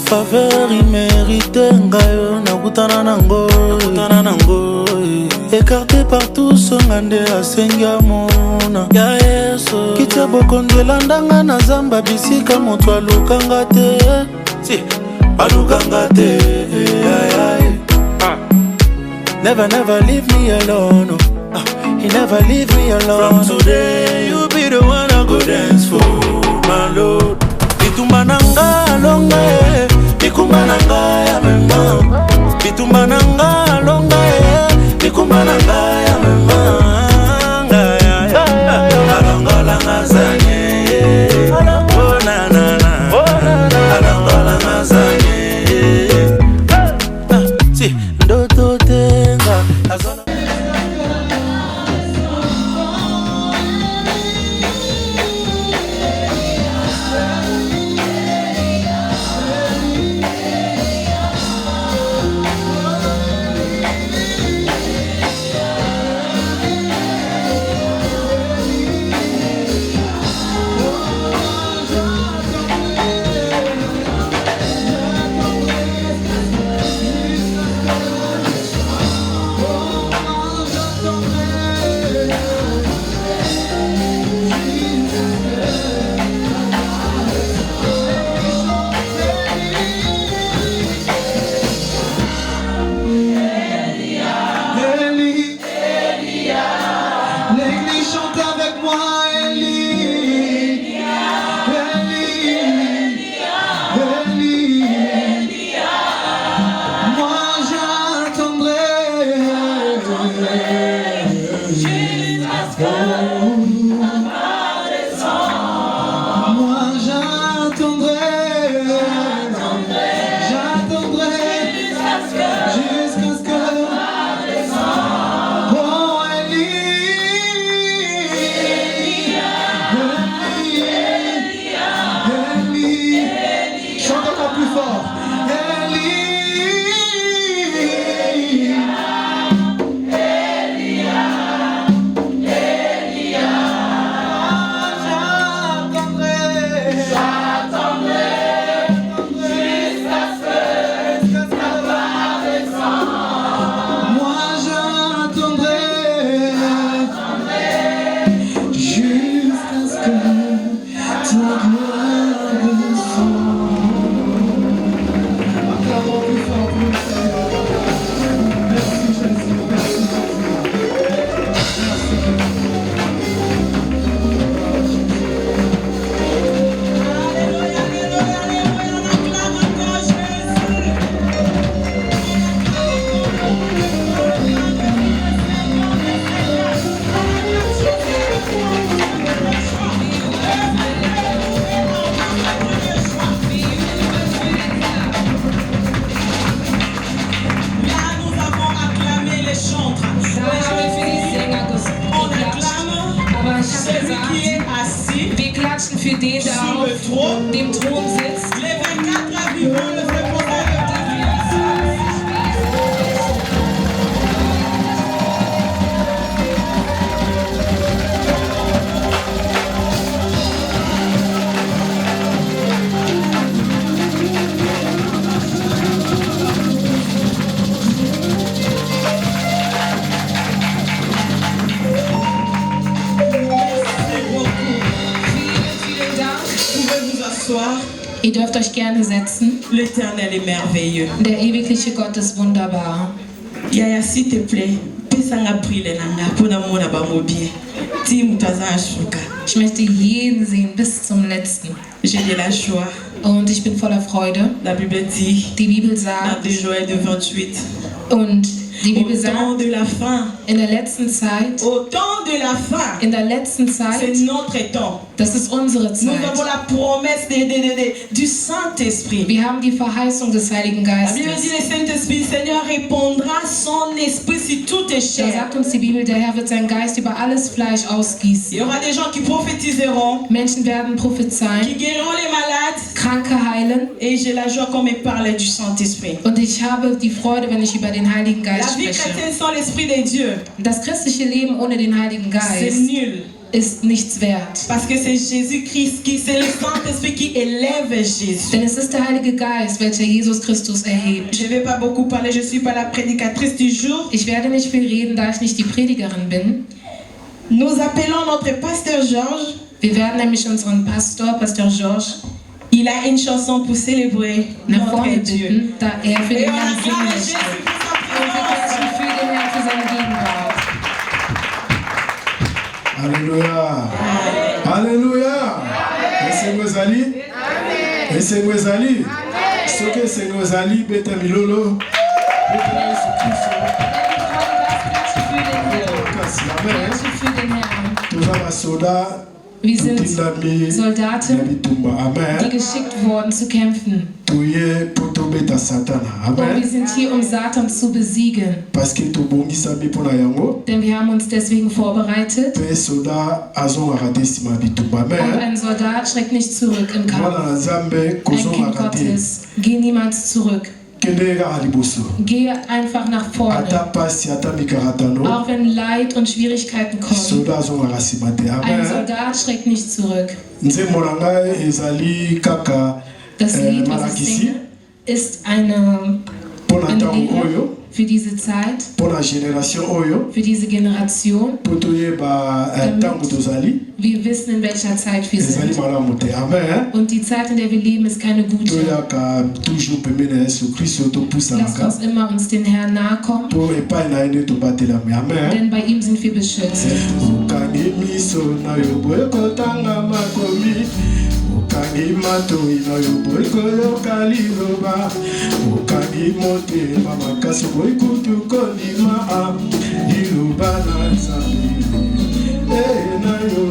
faveur immérité ngayo nakutana nango écarté par tous ngande asenga mona ya yeso kitia bokondo elandanga na zamba bisika moto alukanga te alukanga te never leave me alone he never leave me alone. From today you be the one I go dance for my lord. Bitumba nanga longa bikumba nanga ya mema bitumba nanga longa bikumba nanga ya mema alonga langa zanye oh na na na alonga langa zanye si ndoto tenga azona. Wir klatschen für den, der auf dem Thron sitzt. Ihr dürft euch gerne setzen. L'Éternel est merveilleux. Der ewigliche Gott ist wunderbar. Yaya, s'il te plaît, pesanga brille nanga pona mona ba mobie. Ti mutaza shuka. Ich möchte jeden sehen bis zum letzten. J'ai de la joie. Und ich bin voller Freude. La Bible dit. Die Bibel sagt. De Joël de 28. Und die Bibel sagt, de la fin, in der letzten Zeit, au temps de la fin, in der letzten Zeit, c'est notre temps. Das ist unsere Zeit. Nous avons la promesse du Saint-Esprit. Wir haben die Verheißung des Heiligen Geistes. La Bible dit, le Saint-Esprit, le Seigneur répondra son esprit sur toute chair. Da sagt uns die Bibel, der Herr wird seinen Geist über alles Fleisch ausgießen. Il y aura des gens qui prophétiseront. Menschen werden prophezeien. Qui guériront les malades. Kranke heilen. Et j'ai la joie qu'on me parle du Saint-Esprit. Und ich habe die Freude, wenn ich über den Heiligen Geist spreche. La vie chrétienne sans l'Esprit de Dieu. Das christliche Leben ohne den Heiligen Geist. C'est nul. ist nichts wert. Parce que c'est Jésus-Christ, c'est le Saint-Esprit qui élève Jésus. Denn es ist der Heilige Geist, welcher Jesus Christus erhebt. Je ne vais pas beaucoup parler, je ne suis pas la prédicatrice du jour. Ich werde nicht viel reden, da ich nicht die Predigerin bin. Nous appelons notre pasteur Georges. Wir werden nämlich unseren Pastor Georges, Il a une chanson pour célébrer nach notre vorne Dieu. bitten, da er für Et den on Herrn singen acclame möchte. Jésus pour sa Und wir klatschen présence. für den Herrn für seine Gegenwart. Alléluia. Alléluia. Esengo ezali? Esengo ezali? Soki esengo ezali, beta milolo. Beta Yesu Kristo. Für den Herrn. Kasi, amen. Klatschen für den Herrn. Toza basoda. Wir sind Tutindami. Soldaten, Na bitumba. die Amen. geschickt wurden zu kämpfen. Toye po tobeta Satana. Und wir Amen. sind hier, um Satan zu besiegen. Parce que tobongisami mpo na yango. Denn wir haben uns deswegen vorbereitet. Pe soda azongaka te nsima ya bitumba. Und Amen. ein Soldat schreckt nicht zurück im Mwana Kampf. na Nzambe Ein Kind kozongaka te. Gottes, geh niemals zurück. Kende kaka liboso. Gehe einfach nach Ata vorne. pasi ata mikaratano. Auch wenn Leid und Schwierigkeiten kommen. Soda azongaka nsima te. Ein Amen. Soldat schreckt nicht zurück. Nzembo na ngai ezali kaka Das Lied, was ich malakisi singe, ist eine mpona ntango Lehre oyo für diese Zeit, mpona génération oyo für diese Generation. mpo toyeba ntango tozali Wir wissen, in welcher Zeit wir ezali sind. malamu te. Amen. Und die Zeit, in der wir leben, ist keine gute. toyaka toujours pembeni na yesu kristo Lasst topusanaka uns immer uns den Herrn nahe kommen, mpo epai na ye nde tobatelami. Amen. denn bei ihm sind wir beschützt. okangi miso na yo boye kotanga makomi, okangi matoi na yo boye koyoka liloba, okangi motema makasi boye kutu kondima liloba na nzambe na yo.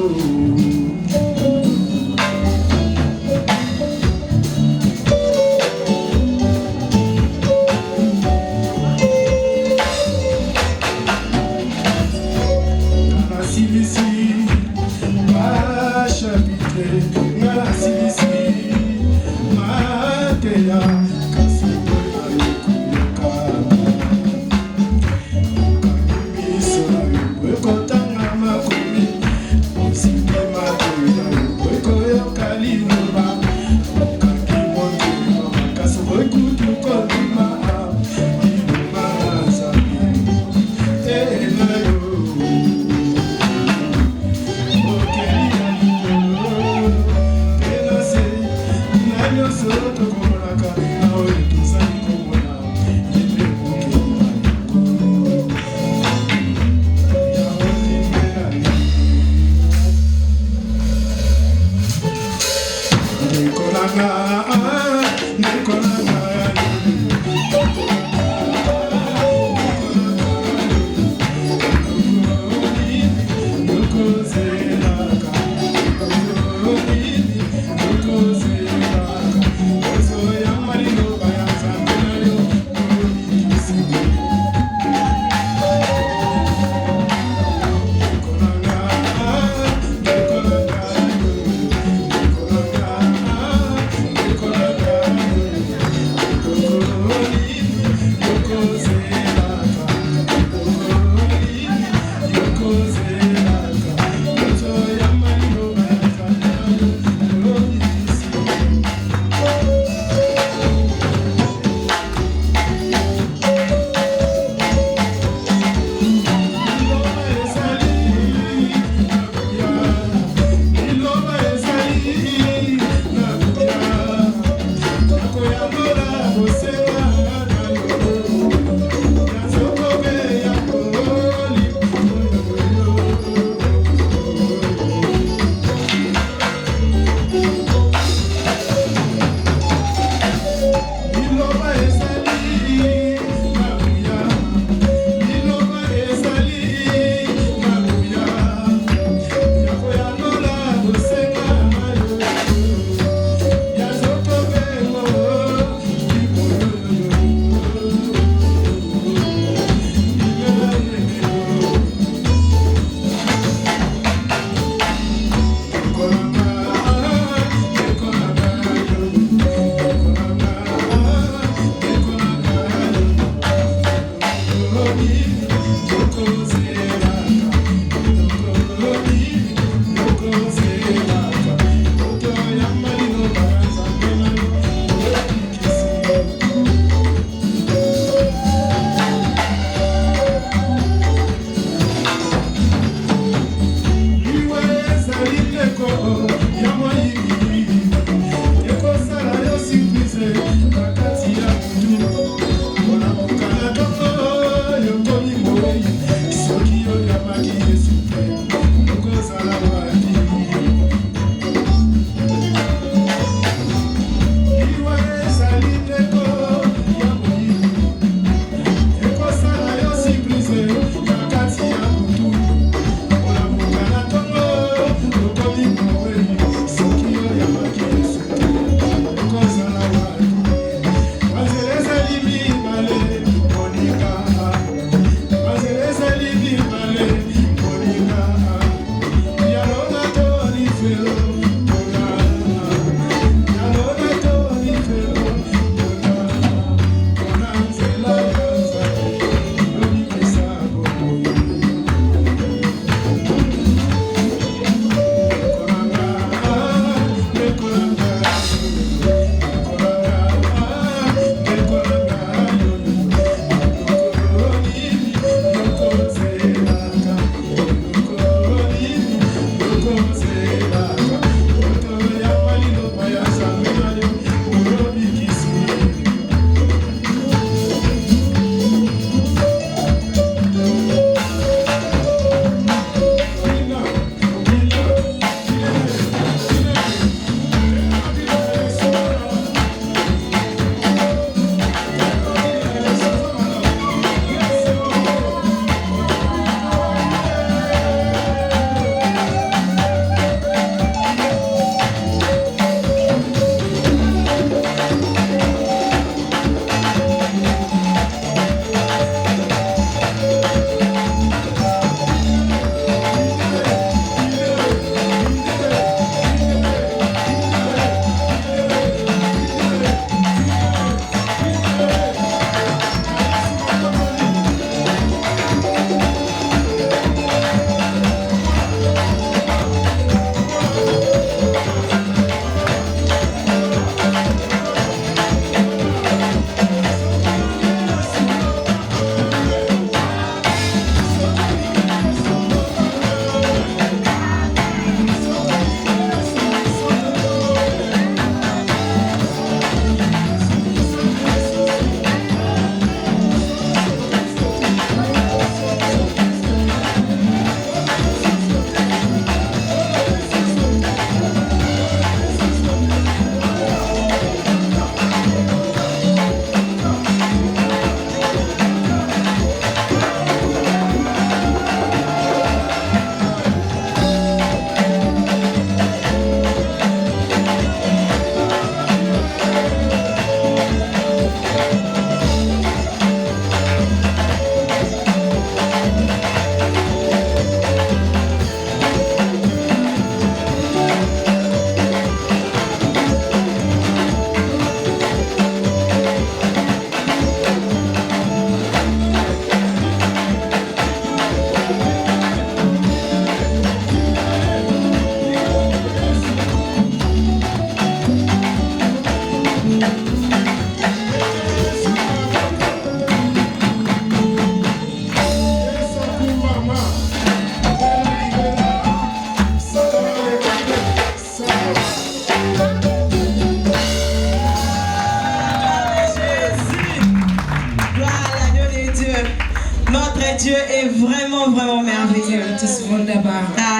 Dieu est vraiment, vraiment merveilleux.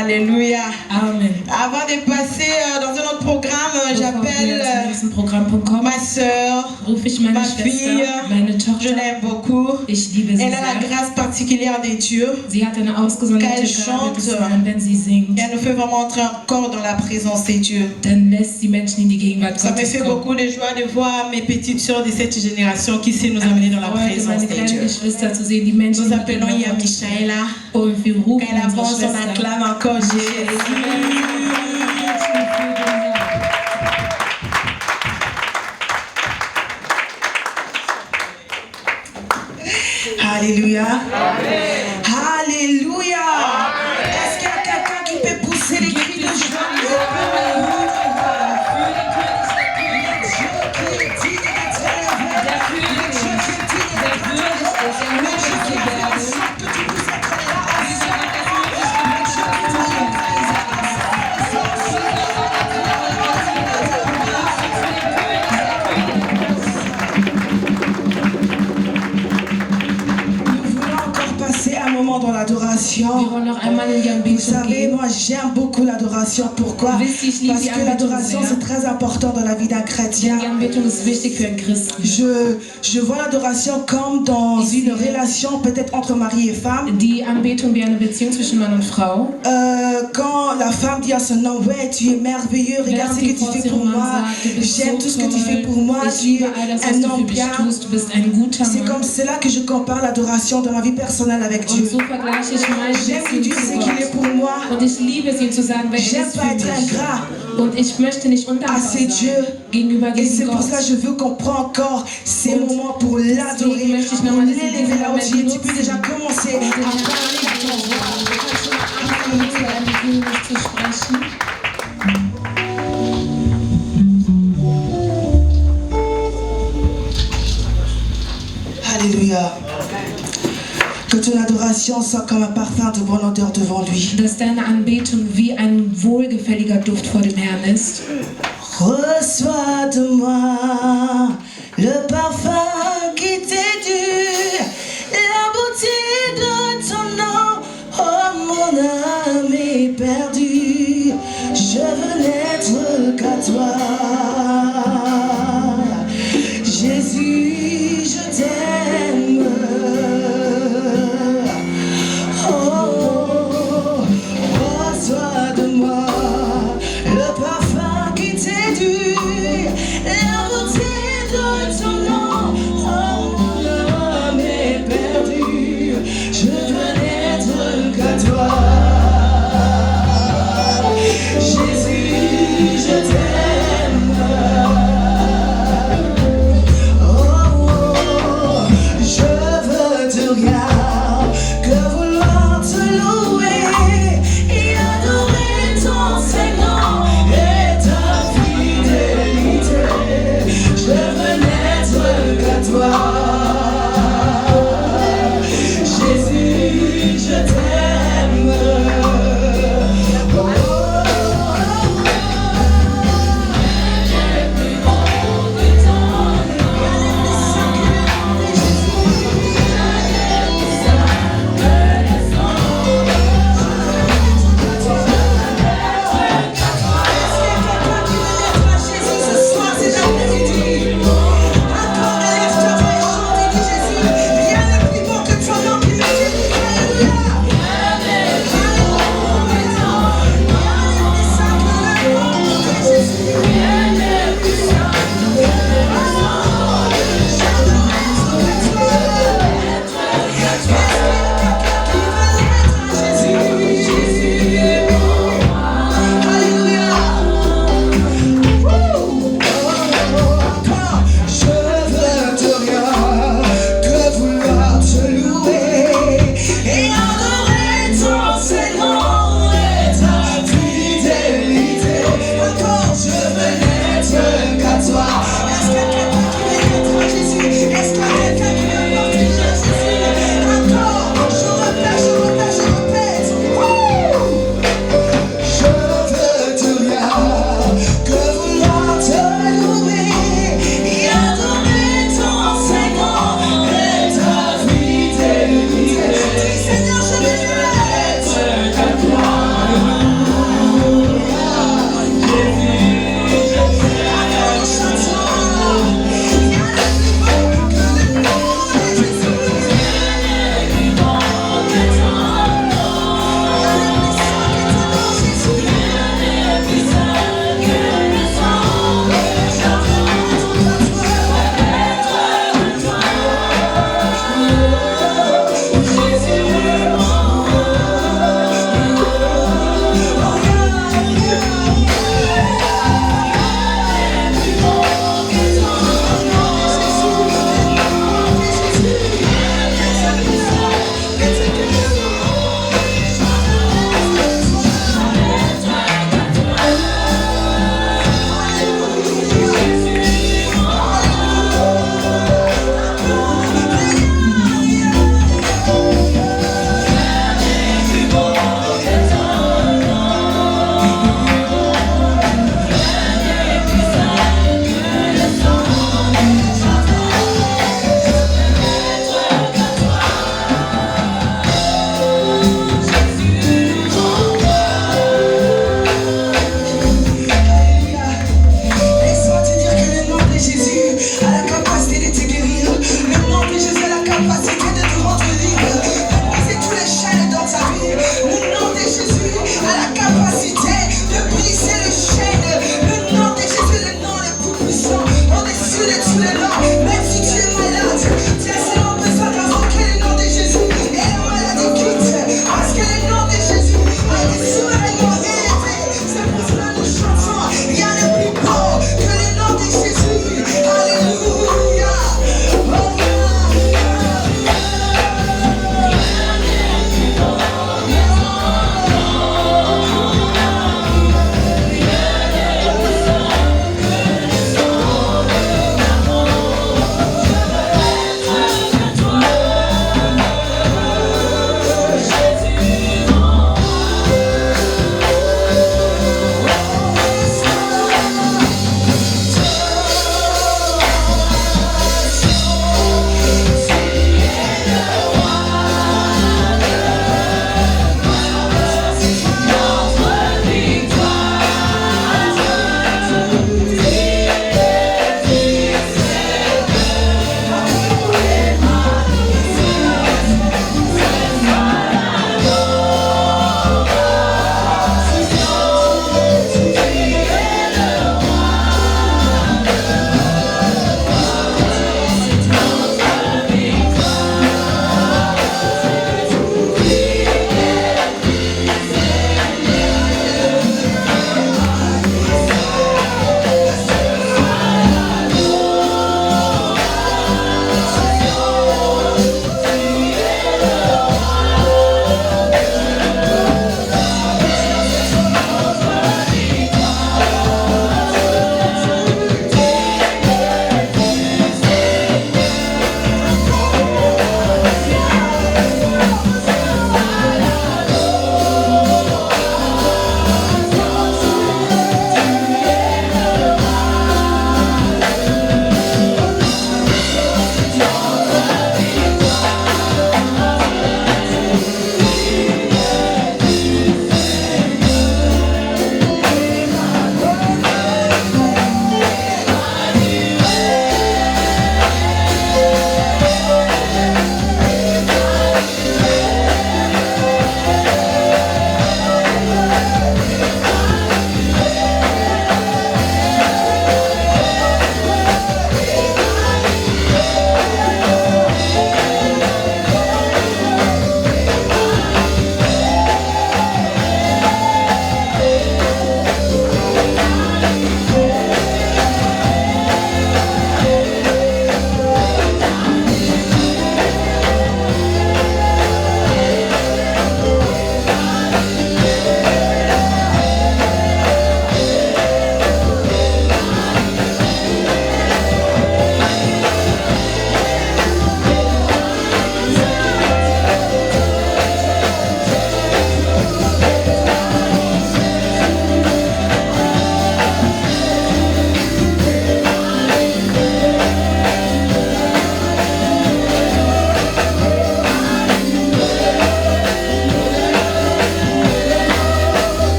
Alléluia. Amen. Avant de passer dans un autre programme, j'appelle ma soeur, ma fille. Je l'aime beaucoup. Elle a la grâce particulière de Dieu. Qu'elle chante, elle nous fait vraiment entrer encore dans la présence de Dieu. Ça me fait beaucoup de joie de voir mes petites soeurs de cette génération qui sait nous amener dans la présence de Dieu. Nous appelons Michaela. Elle avance, on acclame encore Jésus. Alléluia. Alléluia. Est-ce qu'il y a quelqu'un qui peut pousser les cris de joie? Dans l'adoration. Vous savez, moi j'aime beaucoup l'adoration. Pourquoi? Parce que l'adoration c'est très important dans la vie d'un chrétien. Je vois l'adoration comme dans une relation peut-être entre mari et femme. Quand la femme dit à son homme, ouais, tu es merveilleux, regarde ce que tu fais pour moi, j'aime tout ce que tu fais pour moi, tu es un homme bien. C'est comme cela que je compare l'adoration dans ma vie personnelle avec Dieu. J'aime que Dieu sait qu'il est pour moi. J'aime pas être ingrat à ces dieux. Et c'est pour ça que je veux qu'on prenne encore ces moments pour l'adorer, pour l'élever là où tu es. Tu peux déjà commencer à parler à ton voix. Alléluia. Que ton adoration soit comme un parfum de bonne odeur devant lui. Dass deine Anbetung wie ein wohlgefälliger Duft vor dem Herrn ist. Reçois de moi le parfum qui t'est dû, la beauté de ton nom. Oh, mon âme est perdue, je veux n'être qu'à toi. Jésus, je t'aime. Je veux naître au-dessus des noms. Même si tu es malade, tu as seulement besoin d'invoquer le nom de Jésus. Et la maladie quitte. Parce que le nom de Jésus a été souverainement élevé. C'est pour cela que nous chantons. Rien n'est plus beau que le nom de Jésus. Alléluia.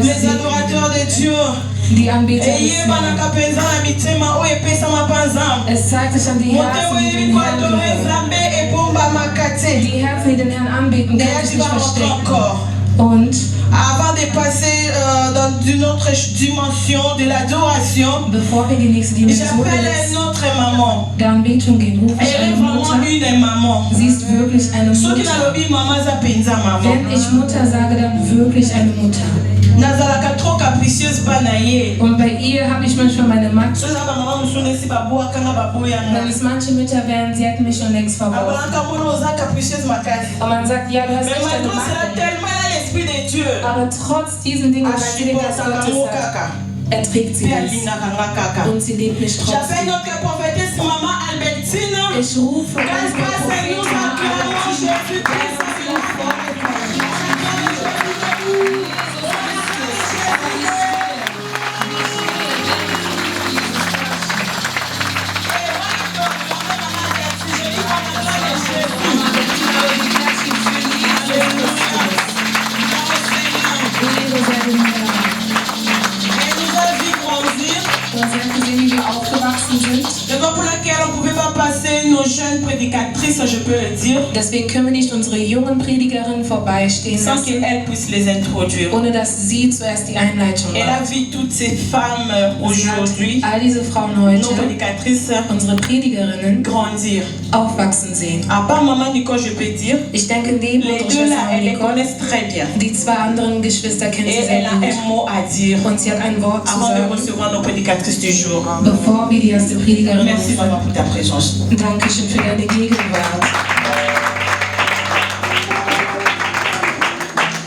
Les adorateurs de Dieu. Es zeigt sich an die Herzen, die den Herrn gehören. Die Herzen, die den Herrn anbeten, können sich nicht verstecken. Und avant de passer dans une autre dimension de l'adoration, j'appelle notre maman. Elle est vraiment une maman. Sie ist wirklich eine Mutter. Wenn ich Mutter sage, dann wirklich eine Mutter. Und bei ihr habe ich manchmal meine Macht. Wenn es manche Mütter wären, sie hätten mich schon längst verworfen. Und man sagt, ja, du hast echt eine Macht. Aber trotz diesen Dingen, was der Geist Gottes sagt, erträgt sie das. Und sie liebt mich trotzdem. Ich rufe Grâce à nous acclamons Jésus-Christ. Raison pour laquelle on ne pouvait pas passer nos jeunes prédicatrices, je peux le dire. Deswegen können wir nicht unsere jungen Predigerinnen vorbeistehen Sans lassen, qu'elles puissent les introduire. ohne dass sie zuerst die Einleitung Elle a macht. vu toutes ces femmes aujourd'hui, All diese Frauen nos heute, prédicatrices, unsere Predigerinnen, grandir. aufwachsen sehen. À part Maman Nicole, je peux dire, Ich denke, neben les unserer deux Schwester là, elles les Nicole, connaissent très bien. die zwei anderen Geschwister kennen sie Et sehr elle a gut. un mot à dire Und sie hat ein Wort zu avant de sagen, recevoir nos prédicatrices du jour. bevor wir die erste Predigerin Merci rufen. Maman pour ta présence. Dankeschön für deine Gegenwart.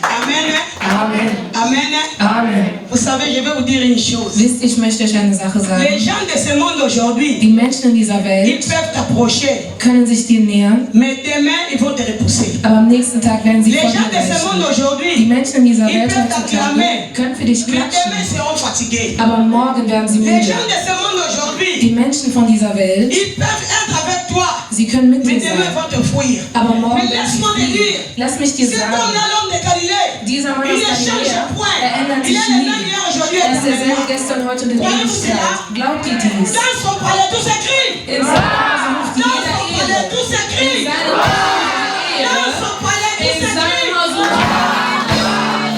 Amen. Amen. Amen. Amen. Vous savez, je vais vous dire une chose. Wisst, ich möchte euch eine Sache Les sagen. gens de ce monde aujourd'hui, Die Menschen in dieser ils Welt peuvent t'approcher, können sich dir nähern, mais demain, ils vont te repousser. aber am nächsten Tag werden sie Les von gens dir de ce monde weichen. Die aujourd'hui, Menschen in dieser ils Welt peuvent heutzutage t'acclamer, können für dich mais demain, klatschen, ils seront fatigués. aber morgen werden sie Les müde. gens de ce monde aujourd'hui, Die Menschen von dieser Welt, ils peuvent être avec toi, sie können mit mais dir demain, ils sein, vont te fuir. aber morgen Mais werden sie laisse-moi te fliehen. dire, Lass mich dir cet sagen, homme-là, l'homme de Galilée, dieser Mann il aus ne change Galiläa, point. er ändert Il sich est le même nie. hier aujourd'hui. Er ist derselbe gestern, heute und in Ewigkeit. Glaubt ihr dies? Dans son palais, tout s'écrit. In seinem Haus ruft Dans jeder son palais, Ehre. tout In s'écrit. seinem Haus ruft jeder Dans Ehre. son palais, tout In seinem s'écrit. Haus ruft jeder Ehre.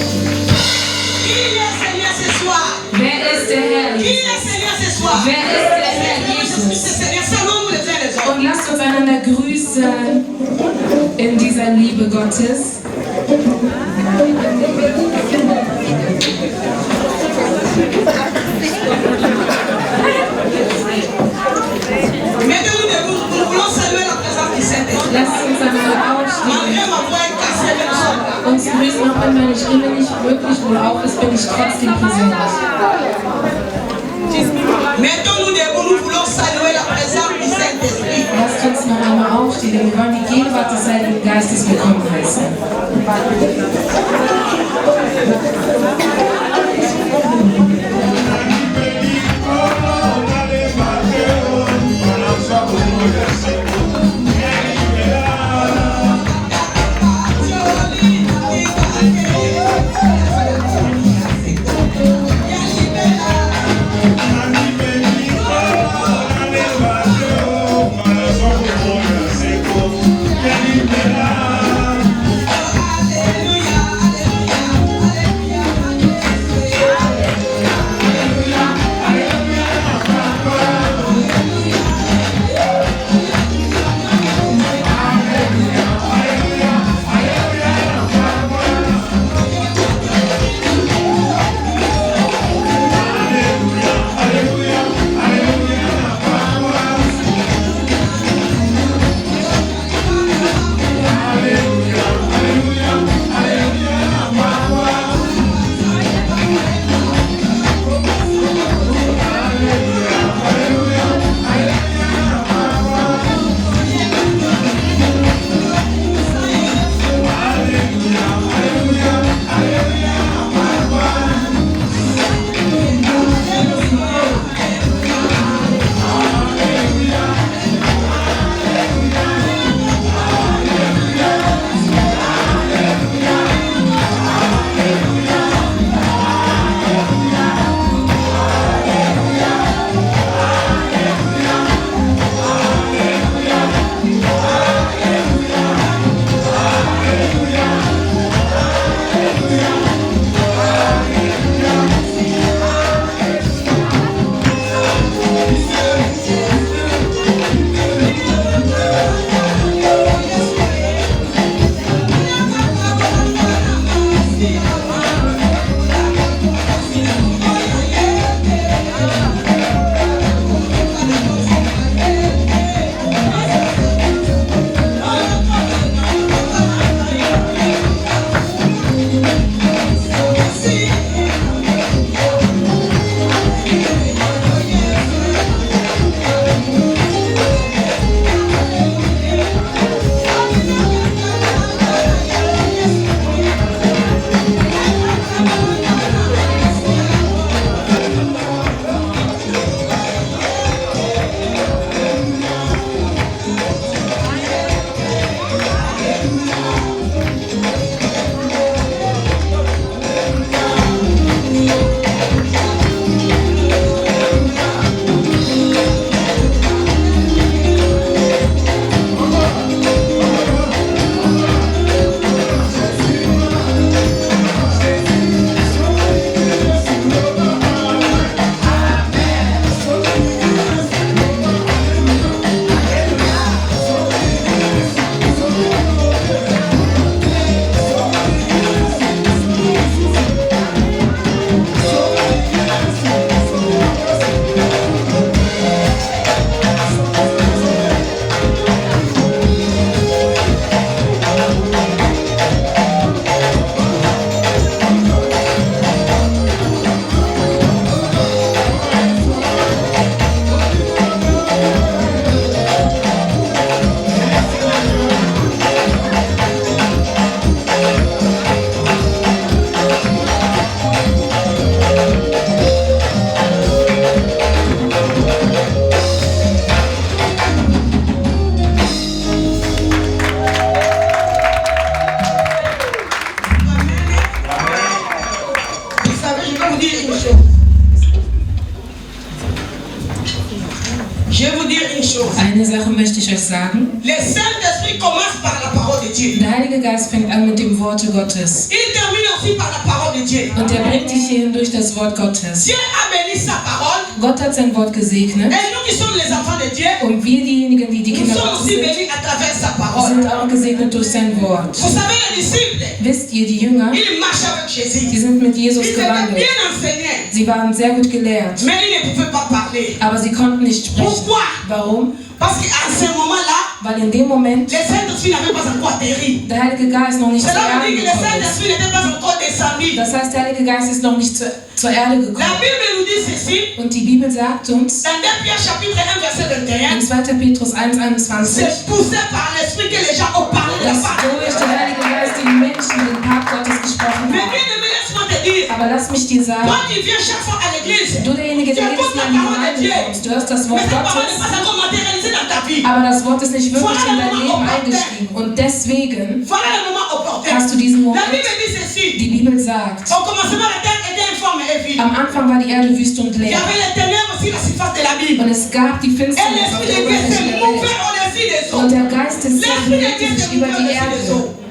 Qui est Seigneur ce soir? Wer ist der Herr? Qui est Seigneur ce soir? Wer ist der Herr C'est Jesus? Seigneur, saluons les uns les autres. Und lasst uns einander grüßen in dieser Liebe Gottes. Mettez-nous debout, nous voulons saluer la présence du Saint-Esprit. Lasst uns einander aufstehen. Malgré ma voix est cassée, même ça. Uns grüßen, auch wenn meine Stimme nicht wirklich wohl auf ist, bin ich trotzdem präsent. Mettons-nous debout, nous voulons saluer la présence du Saint-Esprit. Lasst uns noch einmal aufstehen, denn wir wollen die Gegenwart des Heiligen Geistes willkommen heißen. Alléluia, alléluia, alléluia. ich euch sagen. Le Saint-Esprit commence par la parole de Dieu. Der Heilige Geist fängt an mit dem Worte Gottes. Il termine aussi par la parole de Dieu. Und er bringt dich hierhin durch das Wort Gottes. Dieu a béni sa parole. Gott hat sein Wort gesegnet. Et nous qui sommes les enfants de Dieu, Und wir diejenigen, die die nous Kinder sommes Gottes aussi sind, bénis à travers sa parole. sind auch gesegnet durch sein Wort. Vous savez, les disciples, Wisst ihr, die Jünger, ils marchaient avec Jésus. die sind mit Jesus Ils étaient gewandelt. bien enseignés, Sie waren sehr gut gelehrt, mais ils ne pouvaient pas parler. aber sie konnten nicht sprechen. Pourquoi? Warum? Parce qu'à ce moment-là, Weil in dem Moment le Saint-Esprit n'avait pas encore atterri. der Heilige Geist noch nicht zur Cela veut Erde dire que le gekommen ist. Saint-Esprit n'était pas encore descendu. Das heißt, der Heilige Geist ist noch nicht zur Erde La gekommen. Bible nous dit ceci, Und die Bibel sagt uns dans 2 Pierre chapitre 1 verset 21, in 2. Petrus 1,21, c'est poussé par l'Esprit que les gens ont parlé de la dass parole. durch den Heiligen Geist die Menschen den Part Gottes gesprochen Mais haben. bien aimé, laisse-moi te dire, Aber lass mich dir sagen, toi qui viens chaque fois à l'église, du derjenige, der jedes Mal in die Gemeinde kommst, du hörst das mais Wort cette parole n'est Gottes, pas encore matérialisée dans ta vie. aber das Wort ist nicht wirklich in dein Leben eingestiegen. Und deswegen Voilà le moment opportun. hast du diesen La Moment. Bible dit ceci, Die Bibel sagt, au commencement la terre était informe et vide. am Anfang war die Erde wüst und Il y leer. avait les ténèbres sur la surface de la Bible. Und es gab die Et Finsternis auf l'Esprit der de Dieu Oberfläche s'est der mouvé Welt. au-dessus des eaux. Und der Geist des Herrn bewegte sich über die Erde,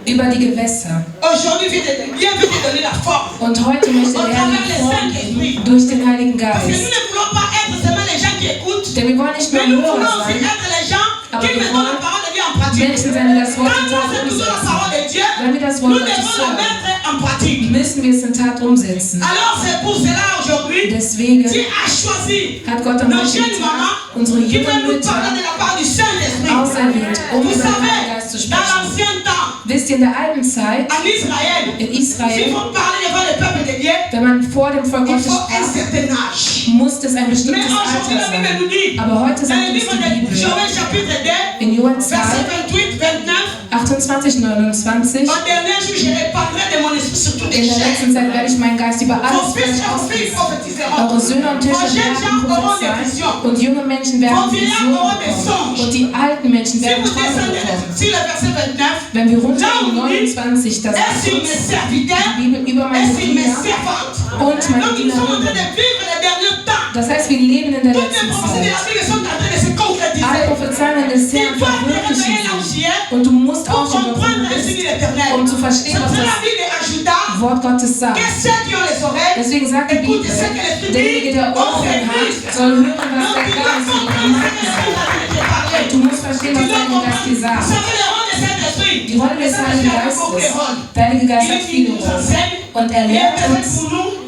über die Gewässer. Aujourd'hui, Dieu veut te donner la force. Und heute möchte der Herr die Form geben durch den Heiligen Parce que nous Geist. ne voulons pas être seulement les gens qui écoutent, Denn wir wollen nicht mais nur nous voulons Hörer aussi sein, être les gens aber qui wir mettent la wollen parole de Dieu en pratique. Menschen sein, die das Wort Quand in nous Tat écoutons la umsetzen. parole de Dieu, Wenn wir das nous Wort devons Gottes la hören, mettre en pratique. müssen wir es in Tat umsetzen. Alors c'est pour cela aujourd'hui, Deswegen Dieu a choisi hat Gott am nos heutigen jeunes Tag mamans unsere qui jungen veulent nous Mütter parler de la part du Saint-Esprit. auserwählt, um Vous über den savez, Heiligen Geist zu dans sprechen. l'ancien temps, Wisst ihr, in der alten Zeit, en Israël, in s'il Israel, faut parler devant le peuple de Dieu, wenn man vor dem Volk il Gottes faut un sprach, certain âge. musste es ein Mais bestimmtes aujourd'hui, Alter la Bible nous sein. dit, Aber heute dans sagt le uns livre die de Bibel, Joël chapitre 2, in Joel 2, verset 28, 29, 28, 29, au dernier jour, je répandrai de mon esprit sur toute in der chair. letzten Zeit werde ich meinen Geist über Vos alles fils Fleisch et vos filles ausgießen. prophétiseront. Eure Söhne und Töchter Vos jeunes werden gens auront des prophezeien visions. und junge Menschen werden Vos vieillards Visionen auront des bekommen songes. und die alten Menschen Si werden vous Träume descendez bekommen. sur le verset 29, Wenn wir runter in Là, on dit, 29, da et sagt sur uns mes serviteurs, die Bibel über et meine sur mes Diener servantes. und meine Donc nous sommes en train Dienerinnen. de vivre les derniers temps. Das heißt, wir leben in der Toutes les letzten prophéties de la Zeit. Bible sont en train de se Alle concrétiser. Prophezeiungen des Herrn Il faut te verwirklichen réveiller là où sich. tu es Und du musst pour auch schon comprendre bist, ainsi dit l'Éternel. um zu verstehen, C'est was pour la das Bible ajouta Wort Gottes sagt. que ceux qui ont les oreilles, Deswegen sagt die écoute Bibel, ce que l'Esprit derjenige, dit der aux Ohren hat, églises. soll hören, was Donc der tu dois Geist in comprendre den ce que Gemeinden l'Esprit sagt. a dit de parler. Du musst verstehen, Tu was dois der Heilige Geist dir comprendre. Vous sagt. savez le rôle de Saint-Esprit. Die Rolle des Heiligen Geistes. Der Heilige Geist hat viele Rollen. Und er lehrt uns,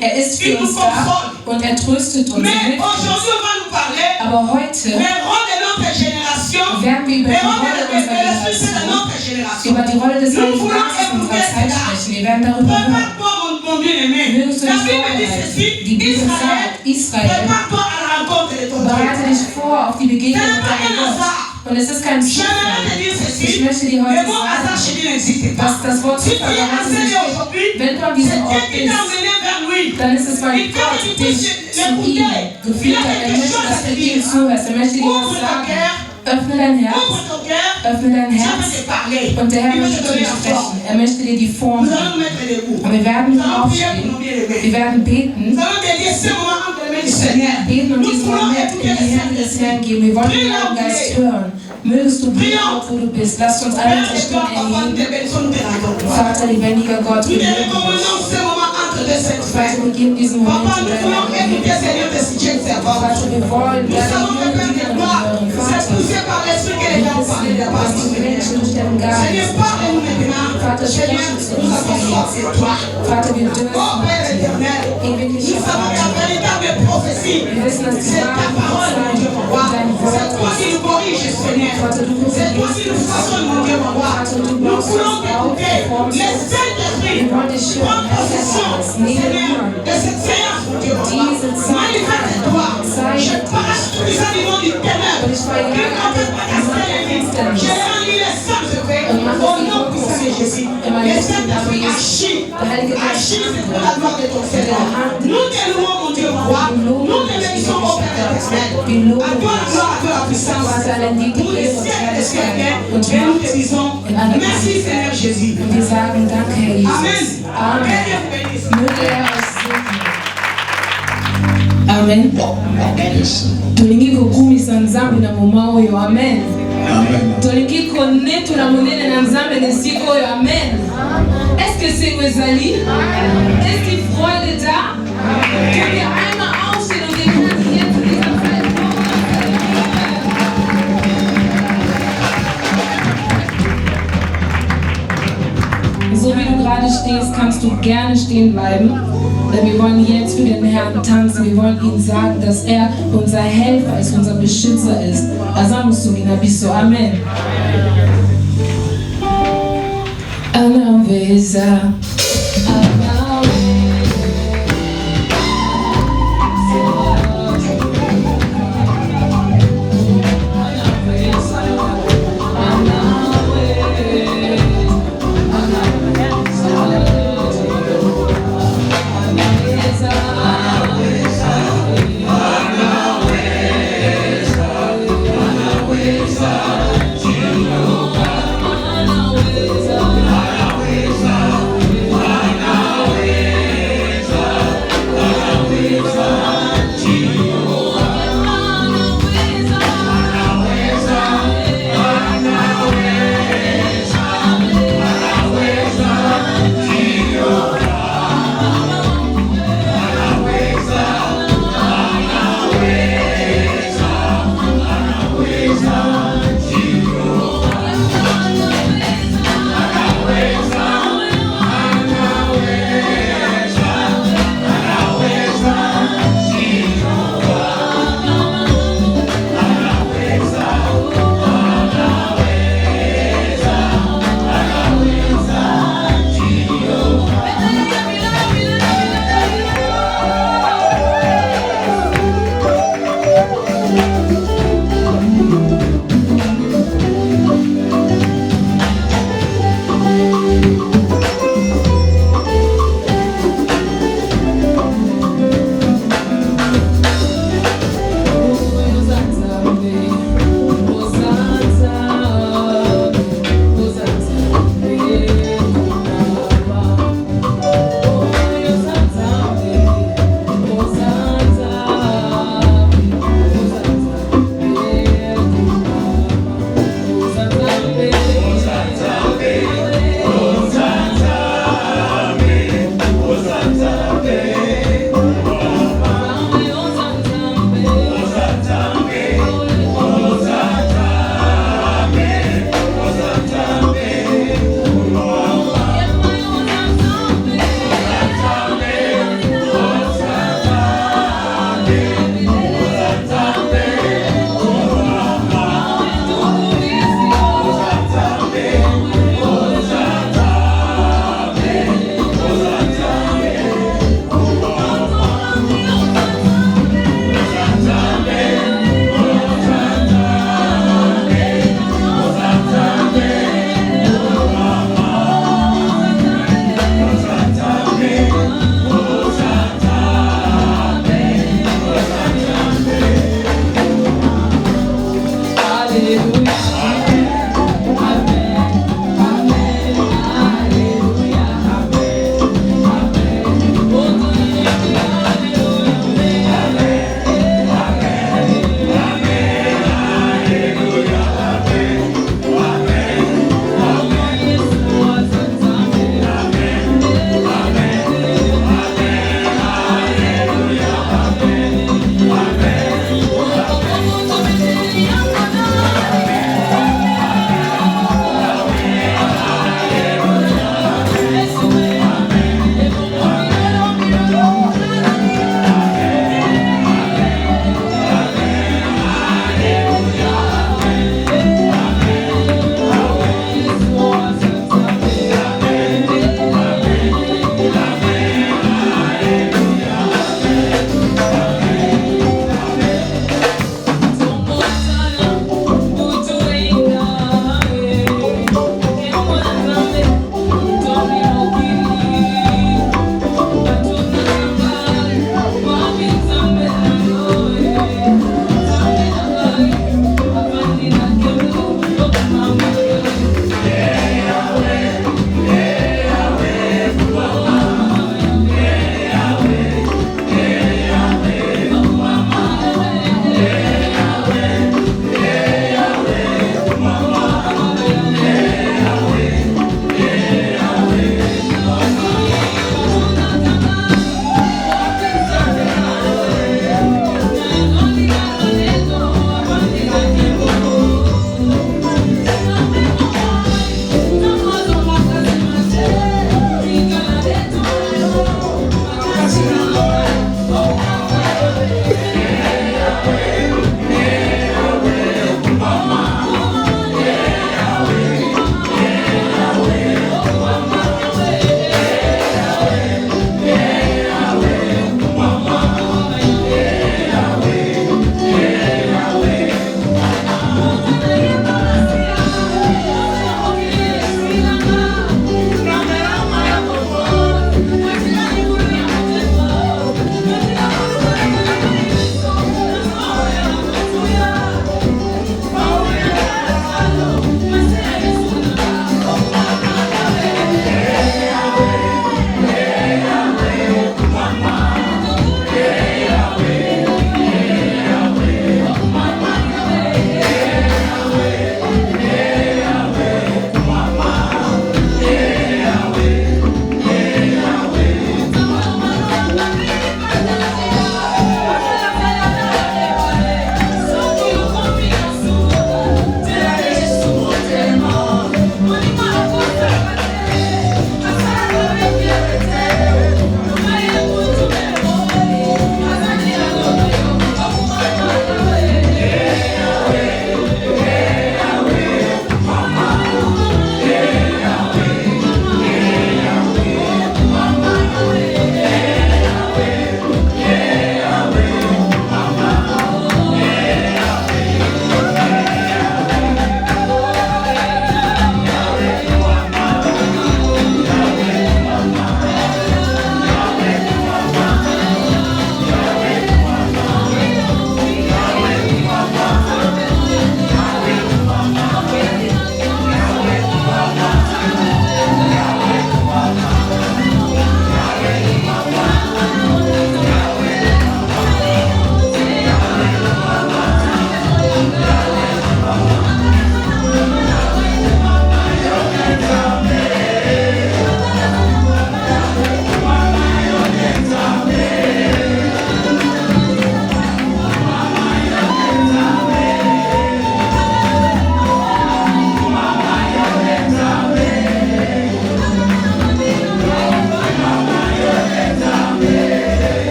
er ist für uns da und er tröstet uns. Mais Er hilft uns. aujourd'hui, on va nous parler Aber heute le rôle de notre génération, werden wir über le die rôle Rolle de unserer l'Esprit de Generation, notre génération. über die Rolle des Nous Heiligen voulons Geistes unserer éprouver Zeit cela. sprechen. Wir werden darüber hören. Prépare-toi, mon bien-aimé. Willst du La dich Bible dit vorbereiten? ceci, Die Bibel Israël, sagt, Israel, prépare-toi à la rencontre de ton Dieu. bereite dich vor auf die Begegnung mit deinem Gott. Und es ist kein J'aimerais Zufall. te dire Ich ceci, möchte dir le heute mot hasard sagen, chez lui n'existe pas. dass das Wort Si tu Zufall es daran enseigné nicht. aujourd'hui, Wenn du an c'est diesem Dieu Ort qui t'a bist, emmené vers lui. dann ist es, weil Il veut Gott que tu dich puisses zu ihm l'écouter. geführt hat. Er möchte, dass du ihm zuhörst. Er möchte dir was Ouvre ton sagen. cœur, Öffne dein Herz. ouvre ton cœur. Öffne dein Dieu Herz. veut te parler. Und der Herr Il veut möchte te zu donner dir la sprechen. forme. Er möchte dir die Form Nous allons geben. nous mettre debout. Und wir werden Nous nun allons prier pour aufstehen. nos bien-aimés. Wir werden beten. Nous allons dédier ce moment entre les mains du Seigneur. Beten und Nous diesen voulons Moment écouter in die le Hände des Saint-Esprit. Herrn geben. Wir wollen den Heiligen Geist hören. Mögest du beten, dort wo du bist. Lass uns alle Père unsere et toi, Stimmen papa, nous erheben. te bénissons, nous te rendons gloire. Vater, lebendiger Gott, Nous wir te lieben dich. recommandons ce moment entre deux saints Vater, frères. wir geben diesen Moment Papa, in nous deine voulons Hände. écouter Seigneur tes jeunes servants. Vater, wir wollen Nous deine savons que jungen Père de Dienerinnen toi, hören. c'est Vater, poussé par l'Esprit que les gens ont parlé de la part dass du die Seigneur. Menschen durch deinen Seigneur, Geist. parle-nous maintenant. Vater, Seigneur, spreche zu nous uns, avons Herr. soif de toi. Vater, wir dürfen Oh Père éternel, ewiglicher nous savons que la Vater. véritable prophétie, Wir wissen, dass die c'est ta wahre parole, mon Dieu, mon roi. Prophezeiung dein C'est Wort toi qui ist. nous corriges, Seigneur. Vater, du C'est toi qui nous façonnes, mon Dieu, mon roi. Nous voulons t'écouter. Le Saint-Esprit, prends possession, Seigneur, de cette séance, mon Dieu, mon roi. Manifeste-toi. Je passe tous les animaux du ténèbre qui n'empêchent pas d'assurer les vies. Je rends les sangs de paix au nom puissant de Jésus. Le Saint-Esprit agit pour la gloire de ton Seigneur. Nous te louons, mon Dieu, mon roi. Nous te bénissons au Père éternel. À toi la gloire, à toi la puissance. Pour les siècles des siècles. Et nous te disons, merci Seigneur Jésus. Und wir sagen, danke, Herr Jesus. Amen. Amen. Que Dieu vous bénisse. Möge er euch segnen. Amen. Yes. Tolingi kokumisa nzambe na moma oyo. Amen. Tolingi connaître la monnaie de Nzambe de Siko. Amen. Est-ce que c'est Wezali? Est-ce qu'il freut déjà? Können wir einmal aufstehen und den Herrn hier zu dieser Zeit so wie du gerade stehst, kannst du gerne stehen bleiben. Denn wir wollen jetzt für den Herrn tanzen. Wir wollen ihm sagen, dass er unser Helfer ist, unser Beschützer ist. Amen. Anaweza. Anaweza.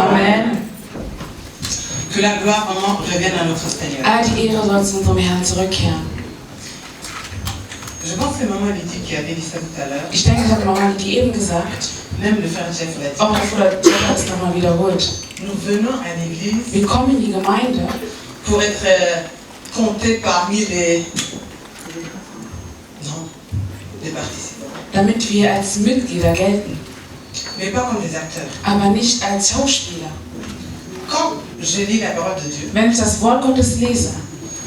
Amen. Que la gloire vraiment revienne à notre Seigneur. All die Ehre soll zu unserem Herrn zurückkehren. Je pense que Maman Lydie qui avait dit ça tout à l'heure. Ich denke, das hat Mama Lydie eben gesagt. Même le frère Jeff l'a dit. Auch der Bruder Jeff hat es nochmal wiederholt. Nous venons à l'église Wir kommen in die Gemeinde, pour être comptés parmi les participants. Damit wir als Mitglieder gelten, Mais pas comme des acteurs. aber nicht als Schauspieler. Quand je lis la parole de Dieu, Wenn ich das Wort Gottes lese,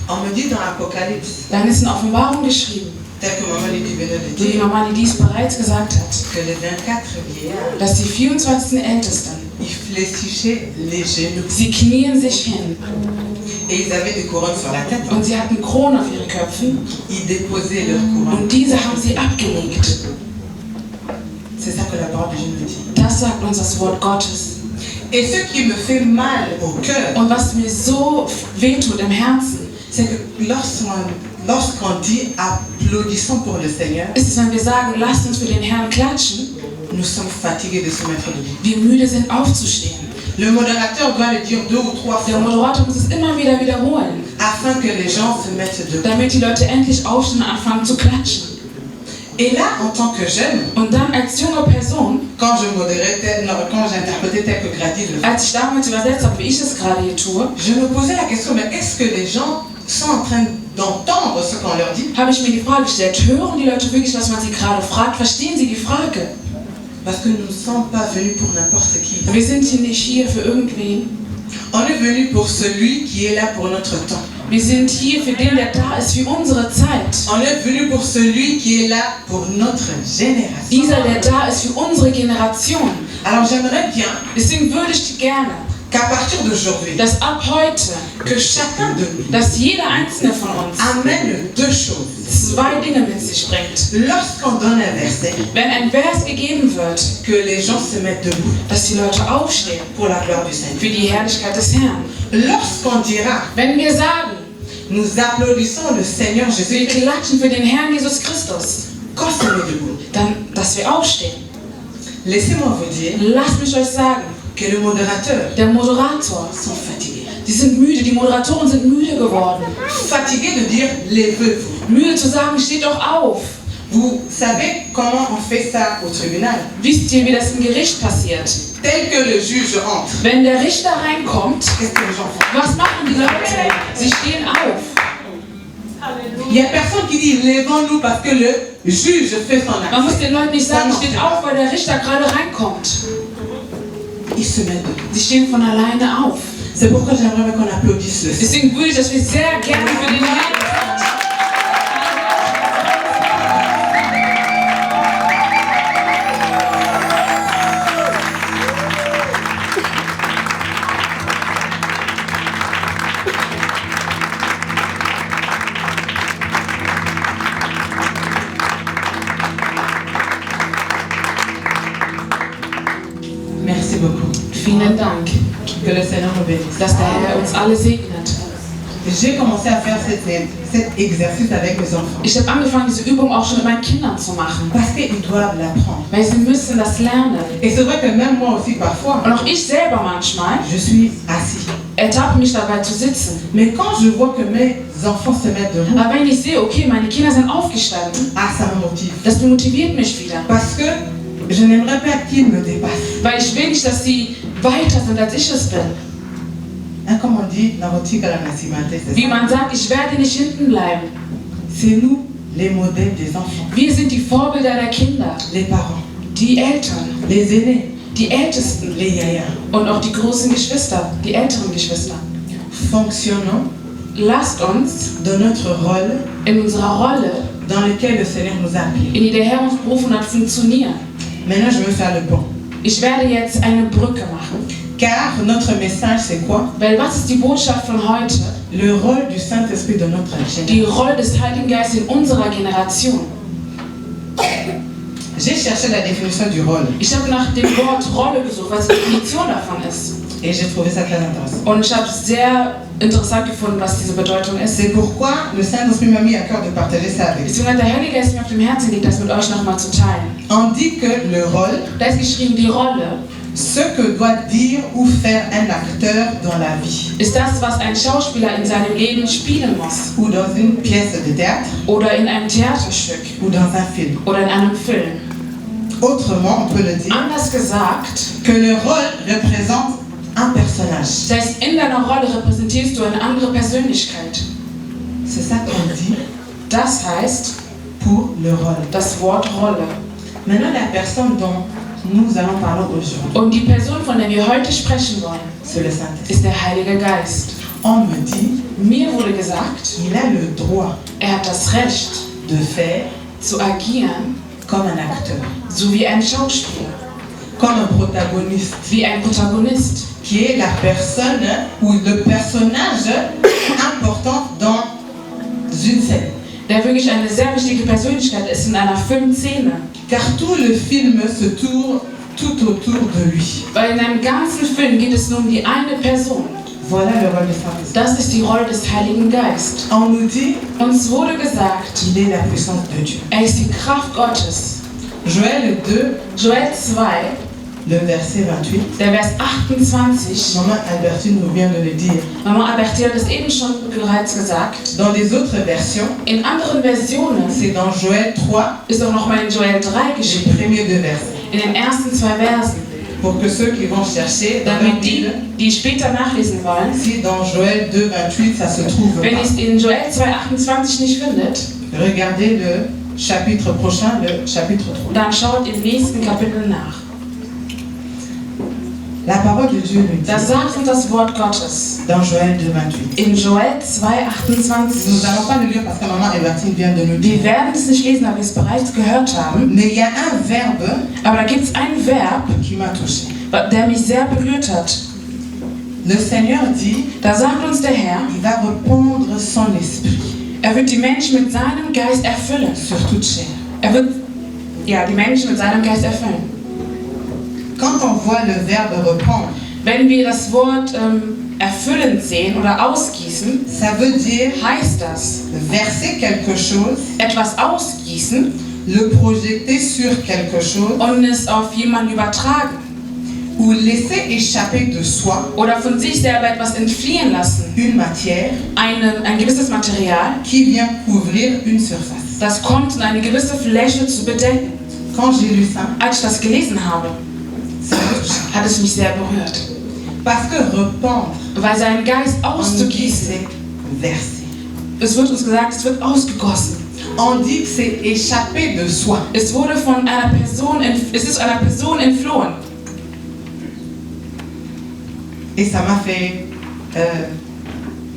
on me dit dans l'Apocalypse, dann ist in Offenbarung geschrieben, tel que Maman Lydie venait de wie die dire, Mama Lydie es bereits gesagt hat, que les 24 vieillards, dass die 24 Ältesten, ils fléchichaient les genoux sie knien sich hin et ils avaient des couronnes sur la tête. und sie hatten Kronen auf ihren Köpfen Ils déposaient leurs couronnes. und diese haben sie abgelegt. C'est ça que la parole de Dieu nous dit. Das sagt uns das Wort Gottes. Et ce qui me fait mal au cœur, Und was mir so wehtut im Herzen, c'est que lorsqu'on dit applaudissons pour le Seigneur, ist es, wenn wir sagen, lasst uns für den Herrn klatschen, nous sommes fatigués de se mettre debout. wir müde sind aufzustehen. Le modérateur doit le dire 2 ou 3 Der fois Moderator muss es immer wieder wiederholen, afin que les gens se mettent debout. damit die Leute endlich aufstehen und anfangen zu klatschen. Et là, en tant que jeune, Und dann als junge Person, quand j'interprétais tel que Grady le fait, als ich damals übersetzt habe, wie ich es gerade hier tue, je me posais la question, mais est-ce que les gens sont en train d'entendre ce qu'on leur dit? habe ich mir die Frage gestellt, hören die Leute wirklich, was man sie gerade fragt? Verstehen sie die Frage? Parce que nous ne sommes pas venus pour n'importe qui. Wir sind hier nicht hier für irgendwen. On est venu pour celui qui est là pour notre temps. Wir sind hier für den, der da ist für unsere Zeit. On est venu pour celui qui est là pour notre génération. Dieser, der da ist für unsere Generation. Alors j'aimerais bien Deswegen würde ich gerne, qu'à partir d'aujourd'hui, dass ab heute, que chacun de nous dass jeder einzelne von uns amène 2 choses. 2 Dinge mit sich bringt. Lorsqu'on donne un verset, Wenn ein Vers gegeben wird, que les gens se mettent debout dass die Leute aufstehen pour la gloire du Seigneur. für die Herrlichkeit des Herrn. Lorsqu'on dira, Wenn wir sagen, nous applaudissons le Seigneur wir Jésus, klatschen für den Herrn Jesus Christus, qu'on se met debout. dann, dass wir aufstehen. Laissez-moi vous dire Lasst mich euch sagen, que le modérateur der Moderator, sont fatigués. die sind müde, die Moderatoren sind müde geworden. Fatigués de dire levez-vous. Müde zu sagen, steht doch auf. Vous savez comment on fait ça au tribunal? Wisst ihr, wie das im Gericht passiert? Tel que le juge entre, Wenn der Richter reinkommt, qu'est-ce que les gens font? was machen die Leute? Sie stehen auf. Il n'y a personne qui dit levons-nous parce que le juge fait son Man acte. muss den Leuten nicht sagen, steht auf, weil der Richter gerade reinkommt. Ils se mettent debout. Sie stehen von alleine auf. C'est pourquoi j'aimerais qu'on applaudisse le Seigneur. Deswegen würde ich, dass wir sehr gerne für den Herrn klatschen. Merci beaucoup. Vielen Dank, Que le Seigneur nous bénisse. dass der Herr uns alle segnet. J'ai commencé à faire cet exercice avec mes enfants. Ich habe angefangen, diese Übung auch schon mit meinen Kindern zu machen, Parce qu'ils doivent l'apprendre. weil sie müssen das lernen. Et c'est vrai que même moi aussi parfois, Und auch ich selber manchmal je suis assis. ertappe mich dabei zu sitzen. Mais quand je vois que mes enfants se mettent debout, Aber wenn ich sehe, okay, meine Kinder sind aufgestanden, ça me motive. das motiviert mich wieder. Parce que je n'aimerais pas qu'ils me dépassent. Weil ich will nicht, dass sie weiter sind, als ich es bin. Hein, comme on dit, la rotique à la nascimate, c'est Wie ça. man sagt, ich werde nicht hinten bleiben. C'est nous les modèles des enfants, Wir sind die Vorbilder der Kinder, les parents, die Eltern, les aînés, die Ältesten les yayas. und auch die großen Geschwister, die älteren Geschwister. Fonctionnons Lasst uns de notre rôle in unserer Rolle, dans lequel le Seigneur nous a appelés. in die der Herr uns berufen hat, funktionieren. Maintenant, je veux faire le pont. Ich werde jetzt eine Brücke machen. Car notre message, c'est quoi? Weil was ist die Botschaft von heute? Le rôle du Saint-Esprit de notre génération. Die Rolle des Heiligen Geistes in unserer Generation. J'ai cherché la définition du rôle Ich habe nach dem Wort Rolle gesucht, was die Definition davon ist. et j'ai trouvé ça très intéressant. Und ich habe es sehr interessant gefunden, was diese Bedeutung ist. C'est pourquoi le Saint-Esprit m'a mis à cœur de partager ça avec vous. Deswegen hat der Heilige Geist mir auf dem Herzen gelegt, das mit euch nochmal zu teilen. On dit que le rôle, Da ist geschrieben, die Rolle ce que doit dire ou faire un acteur dans la vie. Ist das, was ein Schauspieler in seinem Leben spielen muss. Ou dans une pièce de théâtre. Oder in einem Theaterstück. Ou dans un film. Oder in einem Film. Autrement, on peut le dire. Anders gesagt, que le rôle représente un personnage. Das heißt, in deiner Rolle repräsentierst du eine andere Persönlichkeit. C'est ça qu'on dit. Das heißt, pour le rôle. Das Wort Rolle. Maintenant, la personne dont nous allons parler aujourd'hui. Und die Person, von der wir heute sprechen wollen, c'est le Saint-Esprit. Ist der Heilige Geist. On me dit, mir wurde gesagt, il a le droit hat das Recht, de faire, zu agieren, comme un acteur, so wie ein Schauspieler, comme un protagoniste, wie ein Protagonist, qui est la personne ou le personnage important dans une scène. Der wirklich eine sehr wichtige Persönlichkeit ist in einer Filmszene. Car tout le film se tourne tout autour de lui. Weil in einem ganzen Film geht es nur um die eine Person. Voilà le rôle du Saint-Esprit. Das ist die Rolle des Heiligen Geistes. On nous dit, uns wurde gesagt, il est la puissance de Dieu. Ist die Kraft Gottes. Joël 2, Joel 2, le verset 28. Der Vers 28. Maman Albertine nous vient de le dire. Maman Albertine hat es eben schon bereits gesagt. Dans les autres versions, in anderen Versionen, c'est dans Joël 3, ist auch noch mal in Joel 3 geschrieben. Les premiers deux versets. In den ersten 2 Versen. Pour que ceux qui vont chercher, damit die später nachlesen wollen, si dans Joël 2, 28, ça se trouve wenn ihr es in Joel 2, 28 nicht findet, regardez le chapitre prochain, le chapitre 3. Dann schaut im nächsten Kapitel nach. La parole de Dieu nous dit, da sagt uns das Wort Gottes, dans Joël 2, 28. In Joel 2, 28. Nous n'allons pas le lire parce que Maman Albertine vient de nous dire. Wir werden es nicht lesen, weil wir es bereits gehört haben. Mais il y a un verbe, aber da gibt es ein Verb, qui m'a touché. Der mich sehr berührt hat. Le Seigneur dit, da sagt uns der Herr, il va répandre son esprit. Wird die Menschen mit seinem Geist erfüllen. Sur toute chair. Wird die Menschen mit seinem Geist erfüllen. Quand on voit le verbe répandre, wenn wir das Wort erfüllen sehen oder ausgießen, ça veut dire, heißt das, verser quelque chose, etwas ausgießen, le projeter sur quelque chose, und es auf jemanden übertragen, ou laisser échapper de soi, oder von sich selber etwas entfliehen lassen, une matière, ein gewisses Material, qui vient couvrir une surface. Das kommt, um eine gewisse Fläche zu bedecken. Quand j'ai lu ça, als ich das gelesen habe, hat es mich sehr berührt. Parce que répandre, weil seinen Geist auszugießen, verser. Es wird uns gesagt, es wird ausgegossen. On dit que c'est échapper de soi. Es wurde von einer Person, es ist einer Person entflohen. Et ça m'a fait,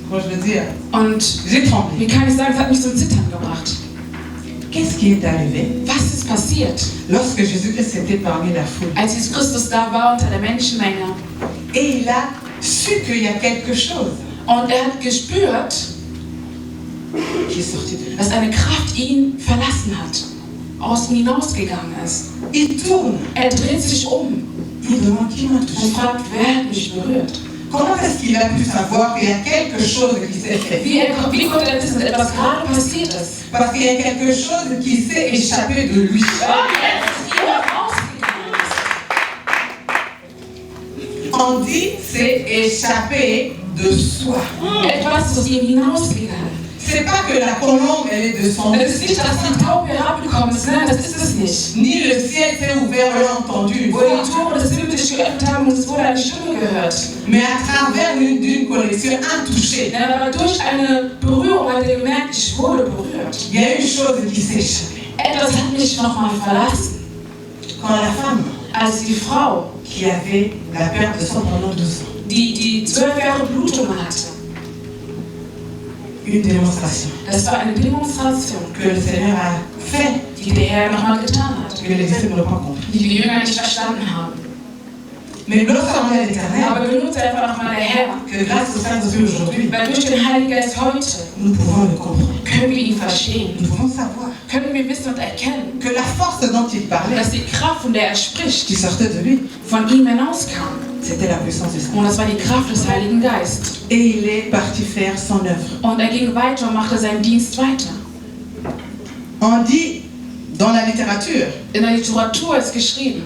comment je veux dire, und j'ai tremblé. Wie kann ich sagen, es hat mich zum Zittern gebracht. Qu'est-ce qui est arrivé? Was ist passiert? Lorsque Jésus-Christ était parmi la foule. Als Jesus Christus da war unter der Menschenmenge. Et il a su qu'il y a quelque chose. Und hat gespürt, qui est sorti de lui. Dass eine Kraft ihn verlassen hat, aus ihm hinausgegangen ist. Il tourne. Dreht sich um. Il demande qui m'a touché. Und fragt, wer hat mich berührt? Comment est-ce qu'il a pu savoir qu'il y a quelque chose qui s'est fait? Wie konnte er wissen, dass etwas gerade passiert ist? Parce qu'il y a quelque chose qui s'est échappé de lui. On dit c'est échappé de soi. Etwas ist aus ihm hinausgegangen. C'est pas que la colombe elle est descendue. Es ist nicht, dass die Taube herabgekommen ist. Nein, das ist es nicht. Ni le ciel s'est ouvert et entendu. Wo die Tore des Himmels sich geöffnet haben und es wurde eine Stimme gehört. Mais à travers d'une connexion, un toucher. Nein, aber durch eine Berührung hat er gemerkt, ich wurde berührt. Il y a une chose qui s'est échappée. Etwas hat mich nochmal verlassen. Quand la femme, als die Frau, qui avait la perte de sang pendant 12 ans, die 12 Jahre Blutung hatte. Une démonstration. Das war eine Demonstration, que le Seigneur a fait, die der Herr nochmal getan hat, que les disciples n'ont pas compris. Die die Jünger nicht verstanden haben. Mais gloire à l'Éternel, aber benutzt einfach nochmal der Herr, que grâce au Saint-Esprit aujourd'hui, weil durch den Heiligen Geist heute, nous pouvons le comprendre. Können wir ihn verstehen, nous pouvons savoir, können wir wissen und erkennen, que la force dont il parlait, dass die Kraft, von der spricht, qui sortait de lui, von ihm hinauskam. C'était la puissance du Saint-Esprit. Und das war die Kraft des Heiligen Geistes. Et il est parti faire son œuvre. Und ging weiter und machte seinen Dienst weiter. On dit dans la littérature, in der Literatur ist geschrieben,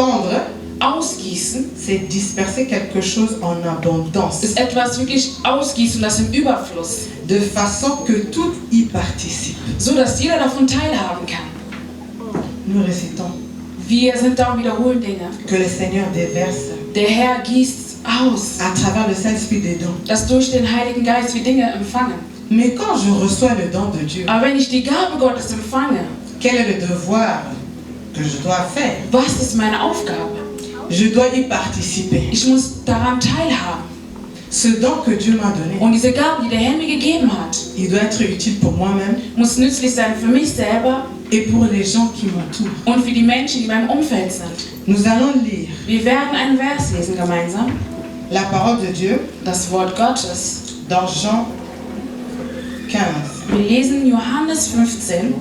Répandre, ausgießen, c'est disperser quelque chose en abondance. ist etwas wirklich ausgießen, das im Überfluss. De façon que tout y participe. So dass jeder davon teilhaben kann. Nous récitons Wir sind da und wiederholen Dinge. que le Seigneur déverse Der Herr gießt aus, à travers le Saint-Esprit des dons. dass durch den Heiligen Geist wir Dinge empfangen. Mais quand je reçois le don de Dieu, Aber wenn ich die Gabe Gottes empfange, quel est le devoir que je dois faire? was ist meine Aufgabe? Je dois y participer. Ich muss daran teilhaben. Ce don que Dieu m'a donné, Und diese Gabe, die der Herr mir gegeben hat, il doit être utile pour moi-même muss nützlich sein für mich selber et pour les gens qui m'entourent. und für die Menschen, die in meinem Umfeld sind. Nous allons lire Wir werden einen Vers lesen gemeinsam. la parole de Dieu Das Wort Gottes. dans Jean 15. Wir lesen Johannes 15.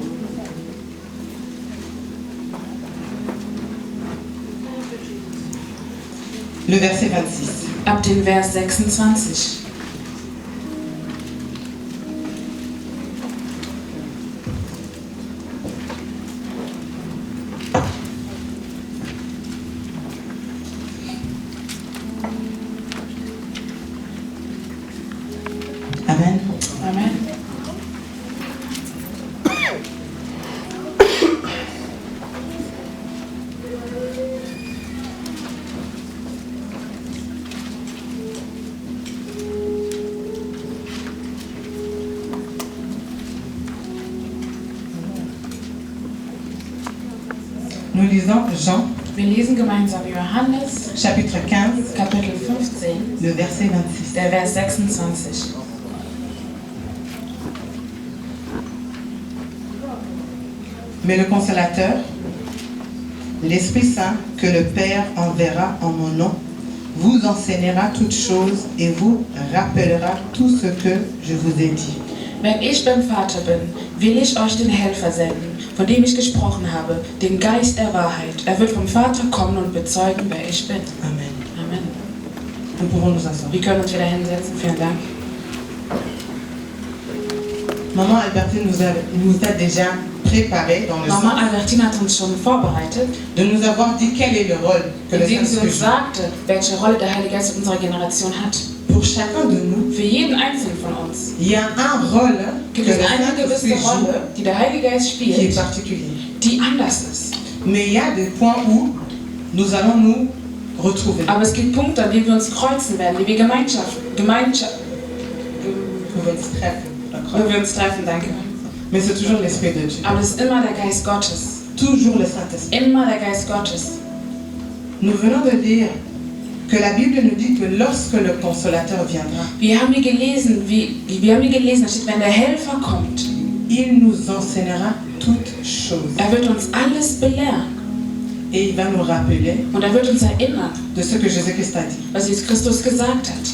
Le verset 26. Ab dem Vers 26. Amen. Amen. Nous lisons Jean, Wir lesen gemeinsam Johannes, chapitre 15, Kapitel 15, le verset 26. der Vers 26. Mais le consolateur, l'Esprit Saint que le Père enverra en mon nom, vous enseignera toutes choses et vous rappellera tout ce que je vous ai dit. Wenn ich beim Vater bin, will ich euch den Helfer senden, von dem ich gesprochen habe, den Geist der Wahrheit. Er wird vom Vater kommen und bezeugen, wer ich bin. Amen. Amen. Nous pouvons nous asseoir. Wir können uns wieder hinsetzen. Vielen Dank. Maman Albertine nous a déjà préparé dans le Mama sens Albertine hat uns schon vorbereitet, de nous avoir dit quel est le rôle que le indem sie Saint-Esprit uns joue. sagte, welche Rolle der Heilige Geist in unserer Generation hat. Pour chacun de nous, Für jeden Einzelnen von uns il y a un rôle que gibt le es eine gewisse Saint-Esprit joue Rolle, die der Heilige Geist qui est spielt, particulier. die anders ist. Mais il y a des points où nous allons nous retrouver. Aber es gibt Punkte, an denen wir uns kreuzen werden, die wir wo wir uns treffen, danke. Mais c'est toujours l'Esprit de Dieu. Aber es ist immer der Geist Gottes. Toujours le Saint-Esprit. Immer der Geist Gottes. Nous venons de lire que la Bible nous dit que lorsque le Consolateur viendra, Wir haben hier gelesen, da steht, wenn der Helfer kommt, il nous enseignera toutes choses. er wird uns alles belehren Et il va nous rappeler und er wird uns erinnern, de ce que Jésus-Christ a dit. was Jesus Christus gesagt hat.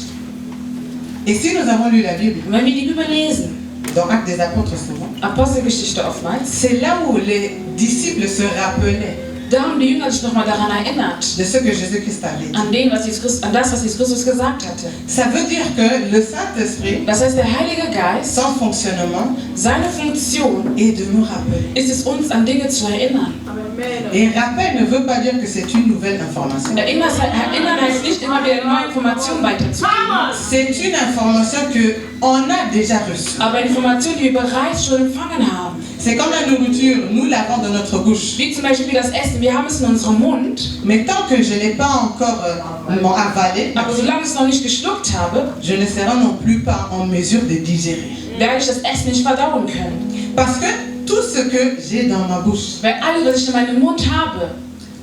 Et si nous avons lu la Bible, Und wenn wir die Bibel lesen, dans Actes des Apôtres souvent, Apostelgeschichte oftmals, c'est là où les disciples se rappelaient da haben die Jünger sich nochmal daran erinnert, de ce que Jésus-Christ avait dit. an das, was Jesus Christus gesagt hatte. Ça veut dire que le Saint-Esprit, Das heißt, der Heilige Geist, son fonctionnement seine Funktion est de nous rappeler. ist es, uns an Dinge zu erinnern. Et rappel ne veut pas dire que c'est une nouvelle information. Erinnern heißt nicht immer wieder neue Informationen weiterzugeben, C'est une information qu'on a déjà reçue. aber Informationen, die wir bereits schon empfangen haben. C'est comme la nourriture, nous l'avons dans notre bouche. Wie zum Beispiel das Essen, wir haben es in unserem Mund, Mais tant que je ne l'ai pas encore avalé, aber solange ich es noch nicht geschluckt habe, je ne serai non plus pas en mesure de digérer. werde ich das Essen nicht verdauen können. Parce que tout ce que j'ai dans ma bouche, Weil alles, was ich in meinem Mund habe,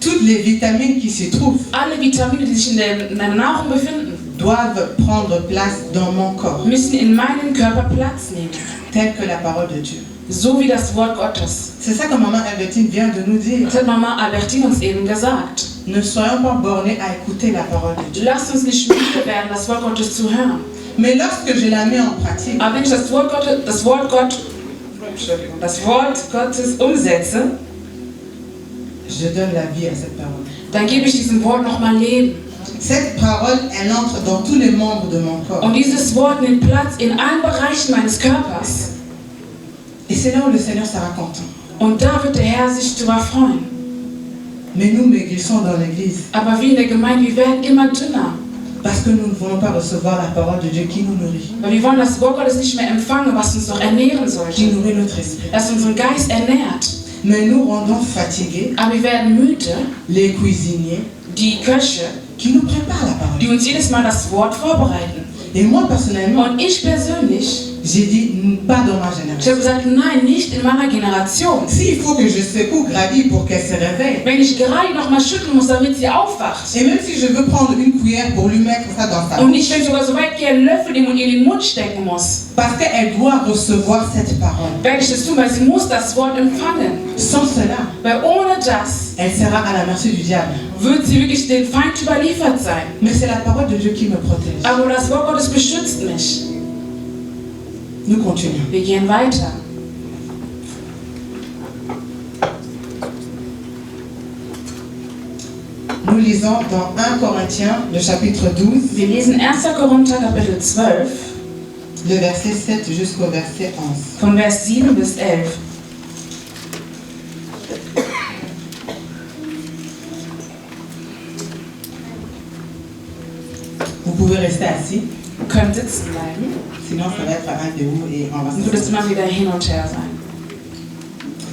toutes les vitamines qui s'y trouvent, alle Vitamine, die sich in der Nahrung befinden, doivent prendre place dans mon corps, müssen in meinem Körper Platz nehmen. telle que la parole de Dieu. So wie das Wort Gottes. C'est ça que Maman Albertine vient de nous dire. Das hat Mama Albertine uns eben gesagt. Ne soyons pas bornés à écouter la parole de Dieu. Lasst uns nicht müde werden, das Wort Gottes zu hören. Mais lorsque je la mets en pratique, Aber wenn ich das Wort Gottes umsetze, je donne la vie à cette parole. dann gebe ich diesem Wort nochmal Leben. Cette parole, elle entre dans tous les membres de mon corps. Und dieses Wort nimmt Platz in allen Bereichen meines Körpers. Et c'est là où le Seigneur sera content. Und da wird der Herr sich darüber freuen. Mais nous maigrissons dans l'église. Aber wir in der Gemeinde, wir werden immer dünner. Parce que nous ne voulons pas recevoir la parole de Dieu qui nous nourrit. Weil wir wollen das Wort Gottes nicht mehr empfangen, was uns noch ernähren Qui sollte. nourrit notre esprit. Das unseren Geist ernährt. Mais nous rendons fatigués Aber wir werden müde, les cuisiniers die Köche, qui nous préparent la parole. die uns jedes Mal das Wort vorbereiten. Et moi personnellement, Und ich persönlich, j'ai dit pas dans ma ich génération. habe gesagt, nein, nicht in meiner Generation. S'il faut que je secoue Grady pour qu'elle se réveille, Wenn ich gerade noch mal schütteln muss, damit sie aufwacht. et même si je veux prendre une cuillère pour lui mettre ça dans sa Und bouche, ich will sogar so weit gehen, einen Löffel nehmen und ihr in den Mund stecken muss. parce qu'elle doit recevoir cette parole. Werde ich das tun, weil sie muss das Wort empfangen. Sans cela, Weil ohne das elle sera à la merci du diable. wird sie wirklich den Feind überliefert sein. Mais c'est la parole de Dieu qui me protège. Aber das Wort Gottes beschützt mich. Nous continuons. Wir gehen weiter. Nous lisons dans 1 Corinthiens, le chapitre 12, Wir lesen 1. Korinther Kapitel 12, le verset 7 jusqu'au verset 11. von Vers 7 bis 11. Vous pouvez rester assis, Ihr könnt sitzen bleiben. sinon ça va être un de vous et on va Dann wird es se immer wieder hin und her sein.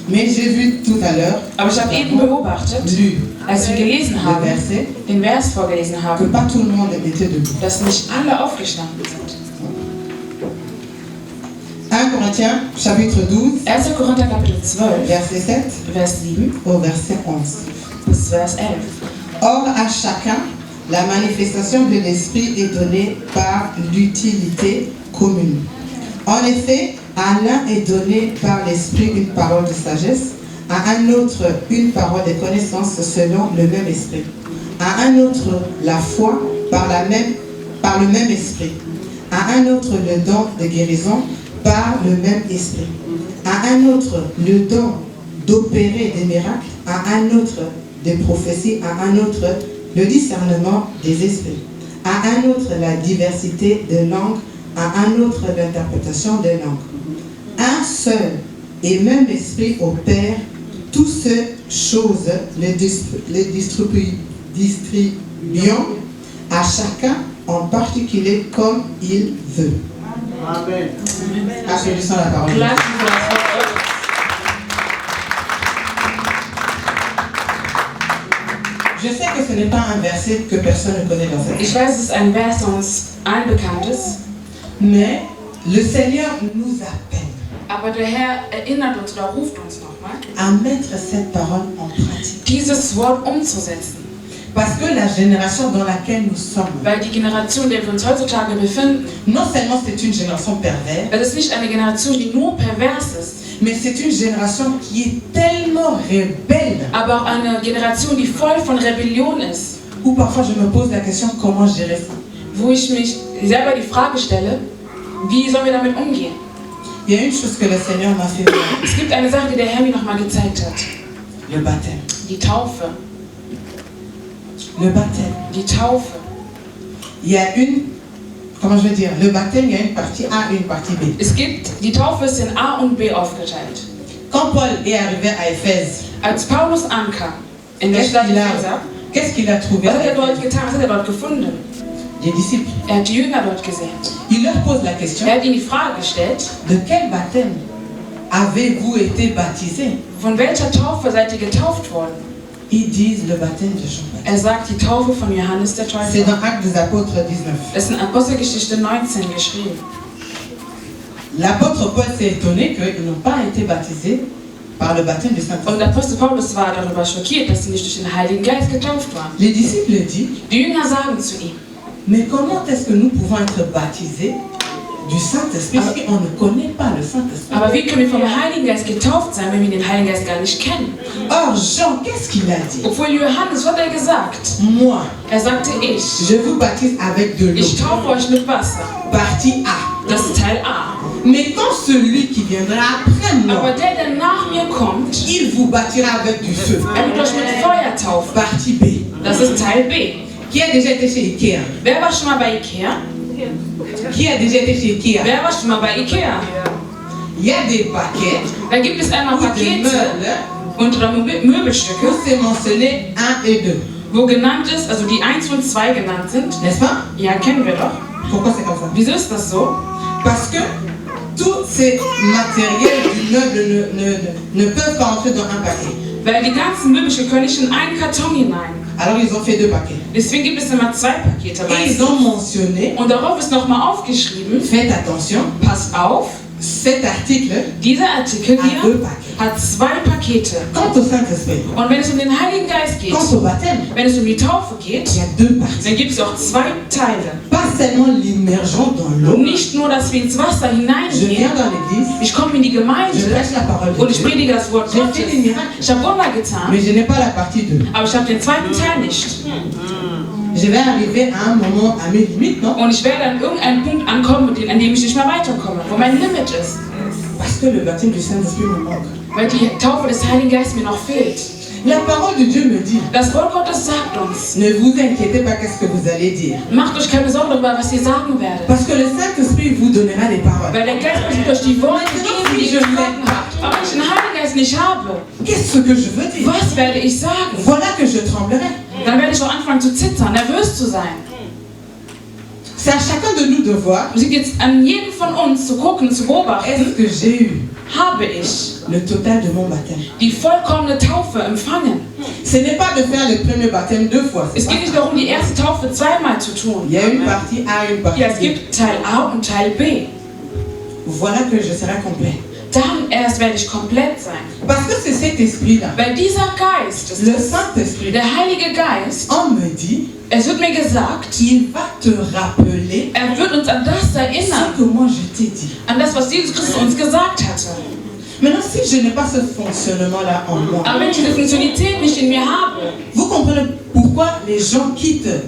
Mais j'ai vu tout à l'heure, Aber ich habe eben beobachtet, lu als wir gelesen le haben, verset, den Vers vorgelesen que haben, pas tout le monde était debout. dass nicht alle aufgestanden sind. 1 Corinthiens, chapitre 12, 1. Korinther Kapitel 12, verset 7 Vers 7 au verset 11. bis Vers 11. Or, à chacun, la manifestation de l'Esprit est donnée par l'utilité commune. En effet, à l'un est donné par l'Esprit une parole de sagesse, à un autre une parole de connaissance selon le même Esprit, à un autre la foi par le même Esprit, à un autre le don de guérison par le même Esprit, à un autre le don d'opérer des miracles, à un autre des prophéties, à un autre le discernement des esprits, à un autre la diversité de langues, à un autre l'interprétation des langues. Un seul et même esprit opère toutes ces choses, les distribuant à chacun en particulier comme il veut. Amen. Applaudissons la parole. Klatschen für das Wort Gottes. Je sais que ce n'est pas un verset que personne ne connaît dans cette Ich weiß, es ist ein Vers, der uns allen bekannt ist, mais le Seigneur nous appelle aber der Herr erinnert uns oder ruft uns nochmal, à mettre cette parole en pratique. dieses Wort umzusetzen. Parce que la génération dans laquelle nous sommes, Weil die Generation, in der wir uns heutzutage befinden, non seulement c'est une génération perverse, es ist nicht eine Generation, die nur pervers ist, mais c'est une génération qui est tellement rebelle, aber auch eine Generation, die voll von Rebellion ist, où parfois je me pose la question comment gérer ça. wo ich mich selber die Frage stelle, wie sollen wir damit umgehen? Il y a une chose que le Seigneur m'a fait voir, Es gibt eine Sache, die der Herr mir nochmal gezeigt hat. le baptême. Die Taufe. Le baptême. Die Taufe. Il y a une, comment je vais dire, le baptême, il y a une partie A et une partie B. Es gibt, die Taufe ist in A und B aufgeteilt. Quand Paul est arrivé à Éphèse, Als Paulus ankam in der Stadt Epheser, qu'est-ce qu'il a trouvé? was hat er dort getan? Was hat er dort gefunden? Les disciples. Er hat die Jünger dort gesehen. Il leur pose la question, Er hat ihnen die Frage gestellt, de quel baptême avez-vous été baptisés? von welcher Taufe seid ihr getauft worden? Ils disent le baptême de Jean-Baptiste. Er sagt, die Taufe von Johannes der C'est Täufer. dans Actes des Apôtres 19. Das ist in Apostelgeschichte 19 geschrieben. L'apôtre Paul s'est étonné qu'ils n'ont pas été baptisés par le baptême du Und Saint-Esprit. Apostel Paulus war darüber schockiert, dass sie nicht durch den Heiligen Geist getauft waren. Les disciples disent, Die Jünger sagen zu ihm, mais comment est-ce que nous pouvons être baptisés du Saint-Esprit si on ne connaît pas le Saint-Esprit? aber wie können wir vom Heiligen Geist getauft sein, wenn wir den Heiligen Geist gar nicht kennen? Or, Jean, qu'est-ce qu'il a dit? Obwohl Johannes, was hat er gesagt? Moi, Er sagte, ich je vous baptise avec de l'eau. taufe euch mit Wasser. Partie A. Das ist Teil A. Mais quand celui qui viendra après Aber moi, der nach mir kommt, il vous baptira avec du feu. er wird euch mit Feuer taufen. Partie B. Das ist Teil B. Qui a déjà été chez Ikea? Wer war schon mal bei Ikea? Qui a déjà été chez Ikea? Wer war schon mal bei Ikea? Il y a des paquets Da gibt es einmal ou des Pakete, meubles Unter Möbelstücke, où c'est mentionné 1 et 2. wo genannt ist, also die 1 und 2 genannt sind. N'est-ce pas? Ja, kennen wir doch. Pourquoi c'est comme ça? Wieso ist das so? Parce que tous ces matériels du meuble ne peuvent pas entrer dans un paquet. Weil die ganzen Möbelstücke können nicht in einen Karton hinein. Alors ils ont fait 2 paquets. Deswegen gibt es immer 2 Pakete Et ils meistens. ont mentionné, Und darauf ist nochmal aufgeschrieben, faites attention, passt auf, cet article dieser Artikel a hier 2 paquets. hat 2 Pakete. Quant au Saint-Esprit, Und wenn es um den Heiligen Geist geht, quant au baptême, wenn es um die Taufe geht, il y a 2 parties. dann gibt es auch 2 Teile. Pas seulement l'immersion dans l'eau. Nicht nur, dass wir ins Wasser Je hineingehen. viens dans l'église, Ich komme in die je Gemeinde prêche la parole und de ich Dieu, predige das Wort j'ai Gottes. fait des miracles, Ich habe Wunder getan, mais je n'ai pas la partie 2. aber ich habe den zweiten Teil nicht. Je vais arriver à un moment, à mes limites, non? Und ich werde an irgendeinen Punkt ankommen, an dem ich nicht mehr weiterkomme, wo mein Limit ist. Parce que le baptême du Saint-Esprit me manque. Weil die Taufe des Heiligen Geistes mir noch fehlt. La parole de Dieu me dit, Das Wort Gottes sagt uns, ne vous inquiétez pas, qu'est-ce que vous allez dire. macht euch keine Sorgen darüber, was ihr sagen werdet. Parce que le Saint-Esprit vous donnera des paroles. Weil der Geist euch durch die Worte geben, die ihr gesprochen habt. Aber wenn ich den Heiligen Geist nicht habe, Qu'est-ce que je veux dire? was werde ich sagen? Voilà que je tremblerai. Dann werde ich auch anfangen zu zittern, nervös zu sein. C'est à chacun de nous de voir, Es liegt jetzt an jedem von uns zu gucken, zu beobachten, est-ce que j'ai eu habe ich le total de mon baptême? die vollkommene Taufe empfangen. Ce n'est pas de faire le premier baptême 2 fois. Es geht nicht darum, die erste Taufe zweimal zu tun. Il y a une partie A, une partie Ja, es B. gibt Teil A und Teil B. Voilà que je serai complet. Dann erst werde ich komplett sein. Parce que c'est cet esprit-là, Weil dieser Geist, le Saint-Esprit, der Heilige Geist, on me dit es wird mir gesagt, qu'il va te rappeler wird uns an das ce erinnern, que moi je t'ai dit. an das, was Jesus Christus uns gesagt hatte. Maintenant, si je n'ai pas ce fonctionnement-là en moi, Aber wenn ich diese Funktionalität nicht in mir habe, vous comprenez pourquoi les gens quittent,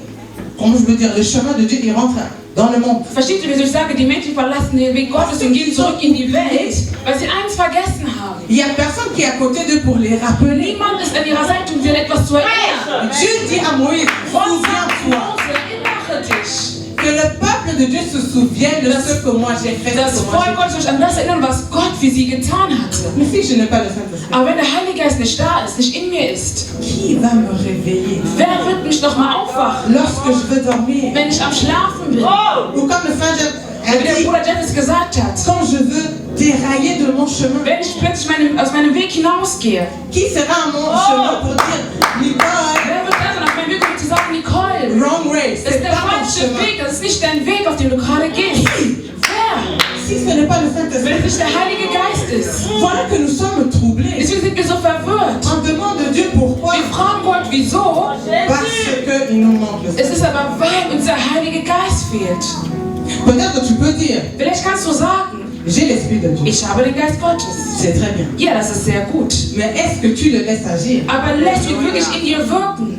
comment je veux dire, le chemin de Dieu et rentrent dans le monde. versteht ihr, wieso ich sage, die Menschen verlassen den Weg Gottes und gehen zurück in die Welt, weil sie eins vergessen haben. Il n'y a personne qui est à côté d'eux pour les rappeler. Niemand ist an ihrer Seite, um sie an etwas zu erinnern. Dieu dit à Moïse, Gott sagt zu souviens-toi Mose, erinnere dich. que le peuple de Dieu se souvienne de ce que moi j'ai fait. Das Volk Gottes sich an das erinnern, was Gott für sie getan hatte. Mais si je n'ai pas le Saint-Esprit, Aber wenn der Heilige Geist nicht da ist, nicht in mir ist, qui va me réveiller wer wird mich noch mal aufwachen, lorsque je veux dormir? wenn ich am Schlafen bin? Ou comme le frère Jeff a Wie der dit, Bruder Jeff es gesagt hat, quand je veux dérailler de mon chemin, wenn ich plötzlich aus meinem Weg hinausgehe, qui sera à mon chemin pour dire, Nicole, wer wird also nach meinem Weg kommen, zu sagen, Nicole, wrong way, das c'est ist der pas ton falsche chemin. Weg, das ist nicht dein Weg, auf dem du gerade gehst. Wer? Si ce n'est pas le Wenn Saint-Esprit, es nicht der Heilige Geist ist. voilà que nous sommes troublés. Deswegen sind wir so verwirrt. On demande de Dieu pourquoi. Wir fragen Gott, wieso? Parce qu'il nous manque le Es Saint-Esprit. ist aber, weil uns der Heilige Geist fehlt. Peut-être tu peux dire, Vielleicht kannst du sagen, j'ai l'Esprit de Dieu. ich habe den Geist Gottes. C'est très bien. Ja, das ist sehr gut. Mais est-ce que tu le laisses agir? Aber lässt ihn wirklich in dir wirken?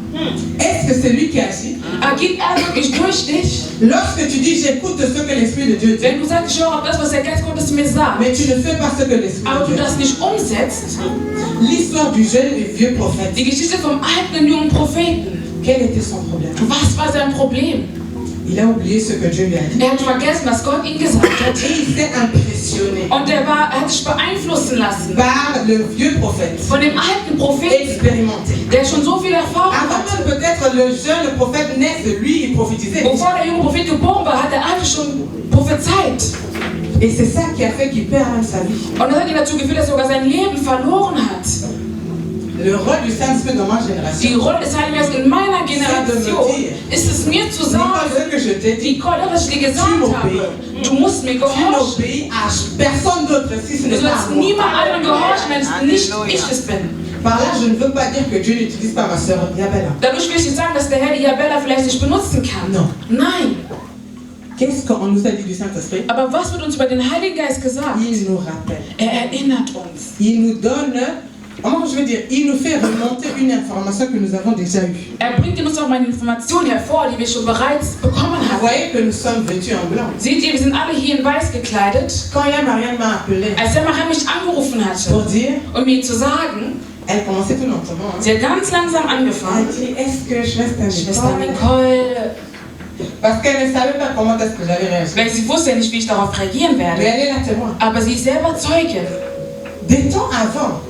Est-ce que c'est lui qui agit? Agiert er wirklich durch dich? Lorsque tu dis j'écoute ce que l'Esprit de Dieu dit, Wenn du sagst, ich höre auf das, was der Geist Gottes mir sagt, mais tu ne fais pas ce que l'Esprit aber de du Dieu das nicht umsetzt, dit. L'histoire du jeune et vieux prophète, die Geschichte vom alten und jungen Propheten, quel était son problème? was war sein Problem? Il a oublié ce que Dieu lui a dit. Er hat vergessen, was Gott ihm gesagt hat. Et il s'est impressionné Und er hat sich beeinflussen lassen par le vieux prophète, von dem alten Propheten, expérimenté. der schon so viel Erfahrung Avant hatte. même peut-être le jeune prophète naisse, lui, il prophétisait. Bevor der junge Prophet geboren war, hat der alte schon prophezeit. Et c'est ça qui a fait qu'il perd même sa vie. Und das hat ihn dazu geführt, dass er sogar sein Leben verloren hat. Le rôle du Saint-Esprit dans ma Die génération, Rolle des Heiligen Geistes in meiner Generation ist es mir zu c'est pas sagen, ce que je t'ai dit. Nicole, das, was ich dir gesagt habe, du musst mir Tu gehorchen. n'obéis à personne d'autre si ce Du n'est pas à sollst moi. niemand anderem gehorchen, wenn es nicht ich es bin. Par là, je ne veux pas dire que Dieu n'utilise pas ma sœur Isabella. Dadurch will ich nicht sagen, dass der Herr die Isabella vielleicht nicht benutzen kann. Non. Nein. Qu'est-ce qu'on nous a dit du Saint-Esprit? Aber was wird uns über den Heiligen Geist gesagt? Il nous rappelle. Er erinnert uns. Il nous donne, comment je veux dire, il nous fait remonter une information que nous avons déjà eue. Er bringt in uns auch mal eine Information hervor, die wir schon bereits bekommen Vous haben. voyez que nous sommes vêtus en blanc. Seht ihr, wir sind alle hier in weiß gekleidet. Quand Marianne m'a appelé Als der Marianne mich angerufen pour hatte, dire, um mir zu sagen, elle commençait tout lentement. Hein. sie hat ganz langsam Elle angefangen. dit, est-ce que je reste à Schwester Nicole? Nicole, Parce qu'elle ne savait pas comment est-ce que j'allais réagir. weil sie wusste ja nicht, wie ich darauf reagieren Mais werde. elle est la témoin. Aber sie ist selber Zeugin. Des temps avant,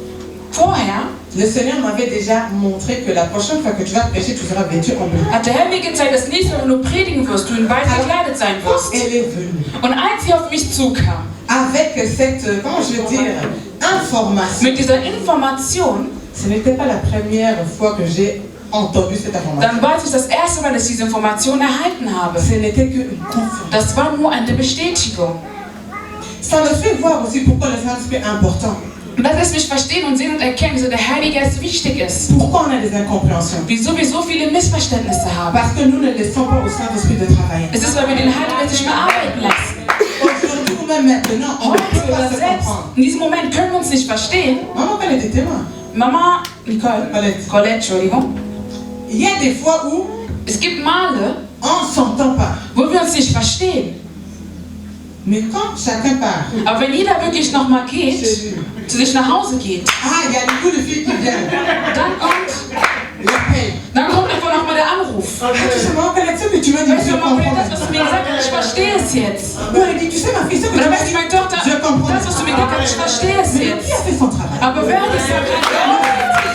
Vorher Le Seigneur m'avait déjà montré que la prochaine fois que tu vas prêcher, tu seras vêtu en bleu. Hat der Herr mir gezeigt, dass nächstes Mal, wenn du predigen wirst, du in weiß gekleidet sein wirst. Elle est venue. Und als sie auf mich zukam, avec cette, comment je veux dire, information. mit dieser Information, ce n'était pas la première fois que j'ai entendu cette information. dann weiß ich das erste Mal, dass ich diese Information erhalten habe. Ce n'était qu'une confirmation. Das war nur eine Bestätigung. Ça me fait voir aussi pourquoi le Saint-Esprit est important. Und das lässt mich verstehen und sehen und erkennen, wieso der Heilige Geist wichtig ist. Pourquoi on a des incompréhensions? Wieso wir so viele Missverständnisse haben. Parce que nous ne laissons pas au Saint-Esprit de travailler. Es ist, weil wir den Heiligen Geist nicht mehr arbeiten lassen. Aujourd'hui ou même maintenant, on ne Heute peut pas oder se selbst, comprendre. in diesem Moment können wir uns nicht verstehen. Maman, quel était témoin? Mama, Nicole, Colette, Entschuldigung. Il y a des fois où Es gibt Male, on ne s'entend pas. wo wir uns nicht verstehen. Mais quand chacun part, Aber wenn jeder wirklich nochmal geht, zu sich nach Hause geht, il y a des coups de fil qui viennent. dann kommt einfach nochmal der Anruf. Tu sais, maman, quel est ce que tu m'as dit? Weißt Je du, Mama, comprends. das, was du mir gesagt hast, ich verstehe es jetzt. Non, elle dit, tu sais, ma fille, ce que Und tu dann m'as weiß dit, meine Tochter, je comprends. das, was du mir gesagt hast, ich verstehe es Mais jetzt. qui a fait son travail? Aber wer hat es ja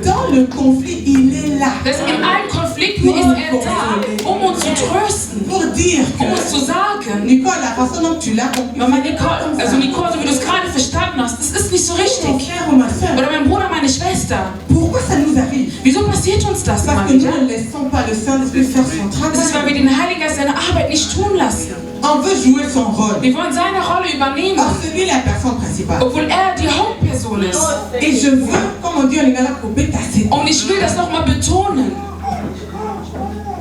Dans le conflit, il est là. Das in allen Konflikten ist er da, um uns zu trösten, Pour dire um uns que, zu sagen, Nicole, la façon dont tu l'as compris, Mama Nicole, also Nicole, so wie du es gerade verstanden hast, das ist nicht so ton richtig. frère ou ma soeur, Oder mein Bruder, meine Schwester. pourquoi ça nous arrive? Wieso passiert uns das immer Parce que nous wieder? ne laissons pas le Saint-Esprit faire son Das ist, weil travail. wir den Heiligen Geist seine Arbeit nicht tun lassen. On veut jouer son rôle. Wir wollen seine Rolle übernehmen, Or, c'est lui la personne principale. obwohl er die Hauptperson ist. Et je veux, comme on dit en lingala, couper ta tête. Und ich will das nochmal betonen.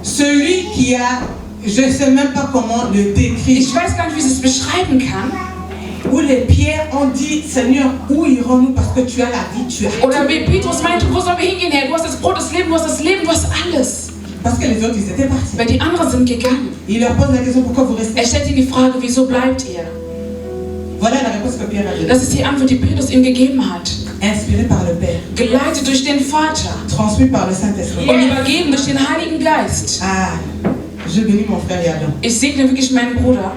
Celui qui a, je ne sais même pas comment le décrire, Ich weiß gar nicht, wie ich es beschreiben kann. où les pierres ont dit, Seigneur, où irons-nous parce que tu as la vie, tu as. Oder wie Petrus meinte, wo sollen wir hingehen, Herr? Du hast das Brot, das Leben, du hast das Leben, du hast alles. Parce que les autres, ils étaient partis. Weil die anderen sind gegangen. Il leur pose la question, pourquoi vous restez? Er stellt ihnen die Frage, wieso bleibt ihr? Voilà la réponse que Pierre a donnée. Das ist die Antwort, die Petrus ihm gegeben hat. Inspiré par le Père, Geleitet durch den Vater transmis par le Saint-Esprit. und übergeben durch den Heiligen Geist. Je bénis mon frère Yadon. Ich segne wirklich meinen Bruder.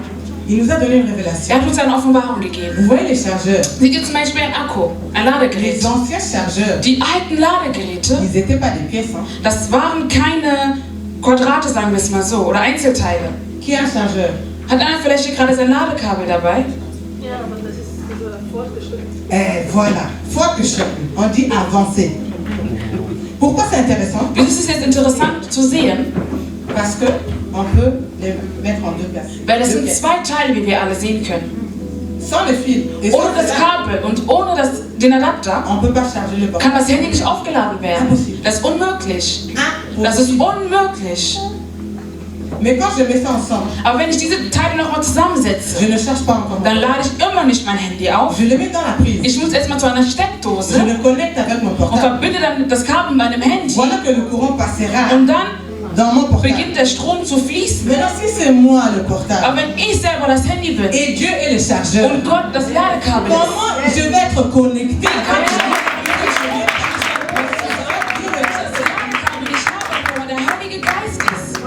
Il nous a donné une révélation. Er hat uns eine Offenbarung gegeben. Vous voyez les chargeurs? Seht ihr zum Beispiel ein Akku, ein Ladegerät. Les anciens chargeurs, Die alten Ladegeräte, ils n'étaient pas des pièces. Hein. das waren keine Quadrate, sagen wir es mal so, oder Einzelteile. Qui a un chargeur? Hat einer vielleicht hier gerade sein Ladekabel dabei? Ja, aber das ist so fortgeschritten. Voilà, fortgeschritten. On dit avancer. Pourquoi c'est intéressant? Wieso ist es jetzt interessant zu sehen? Parce que on peut les mettre en deux places. Weil das Deux sind pièces. zwei Teile, wie wir alle sehen können. Sans le fil et Ohne sans das cela, Kabel und ohne den Adapter on ne peut pas charger le kann portable. das Handy nicht aufgeladen werden. Das ist unmöglich. Das ist unmöglich. Mais quand je mets ça ensemble, Aber wenn ich diese Teile nochmal zusammensetze, je ne charge pas encore. dann lade ich immer nicht mein Handy auf. Je le mets dans la prise. Ich muss erstmal zu einer Je Steckdose le connecte avec mon und portable. verbinde dann das Kabel mit meinem Handy. Voilà que le courant passera Und dann dans mon portable. beginnt der Strom zu fließen. Maintenant, si c'est moi le portable Aber wenn ich selber das Handy bin et Dieu est le chargeur, und Gott das Ladekabel ist, comment je vais être connecté kann ich avec das Ladekabel nicht haben, wo der Heilige Geist ist.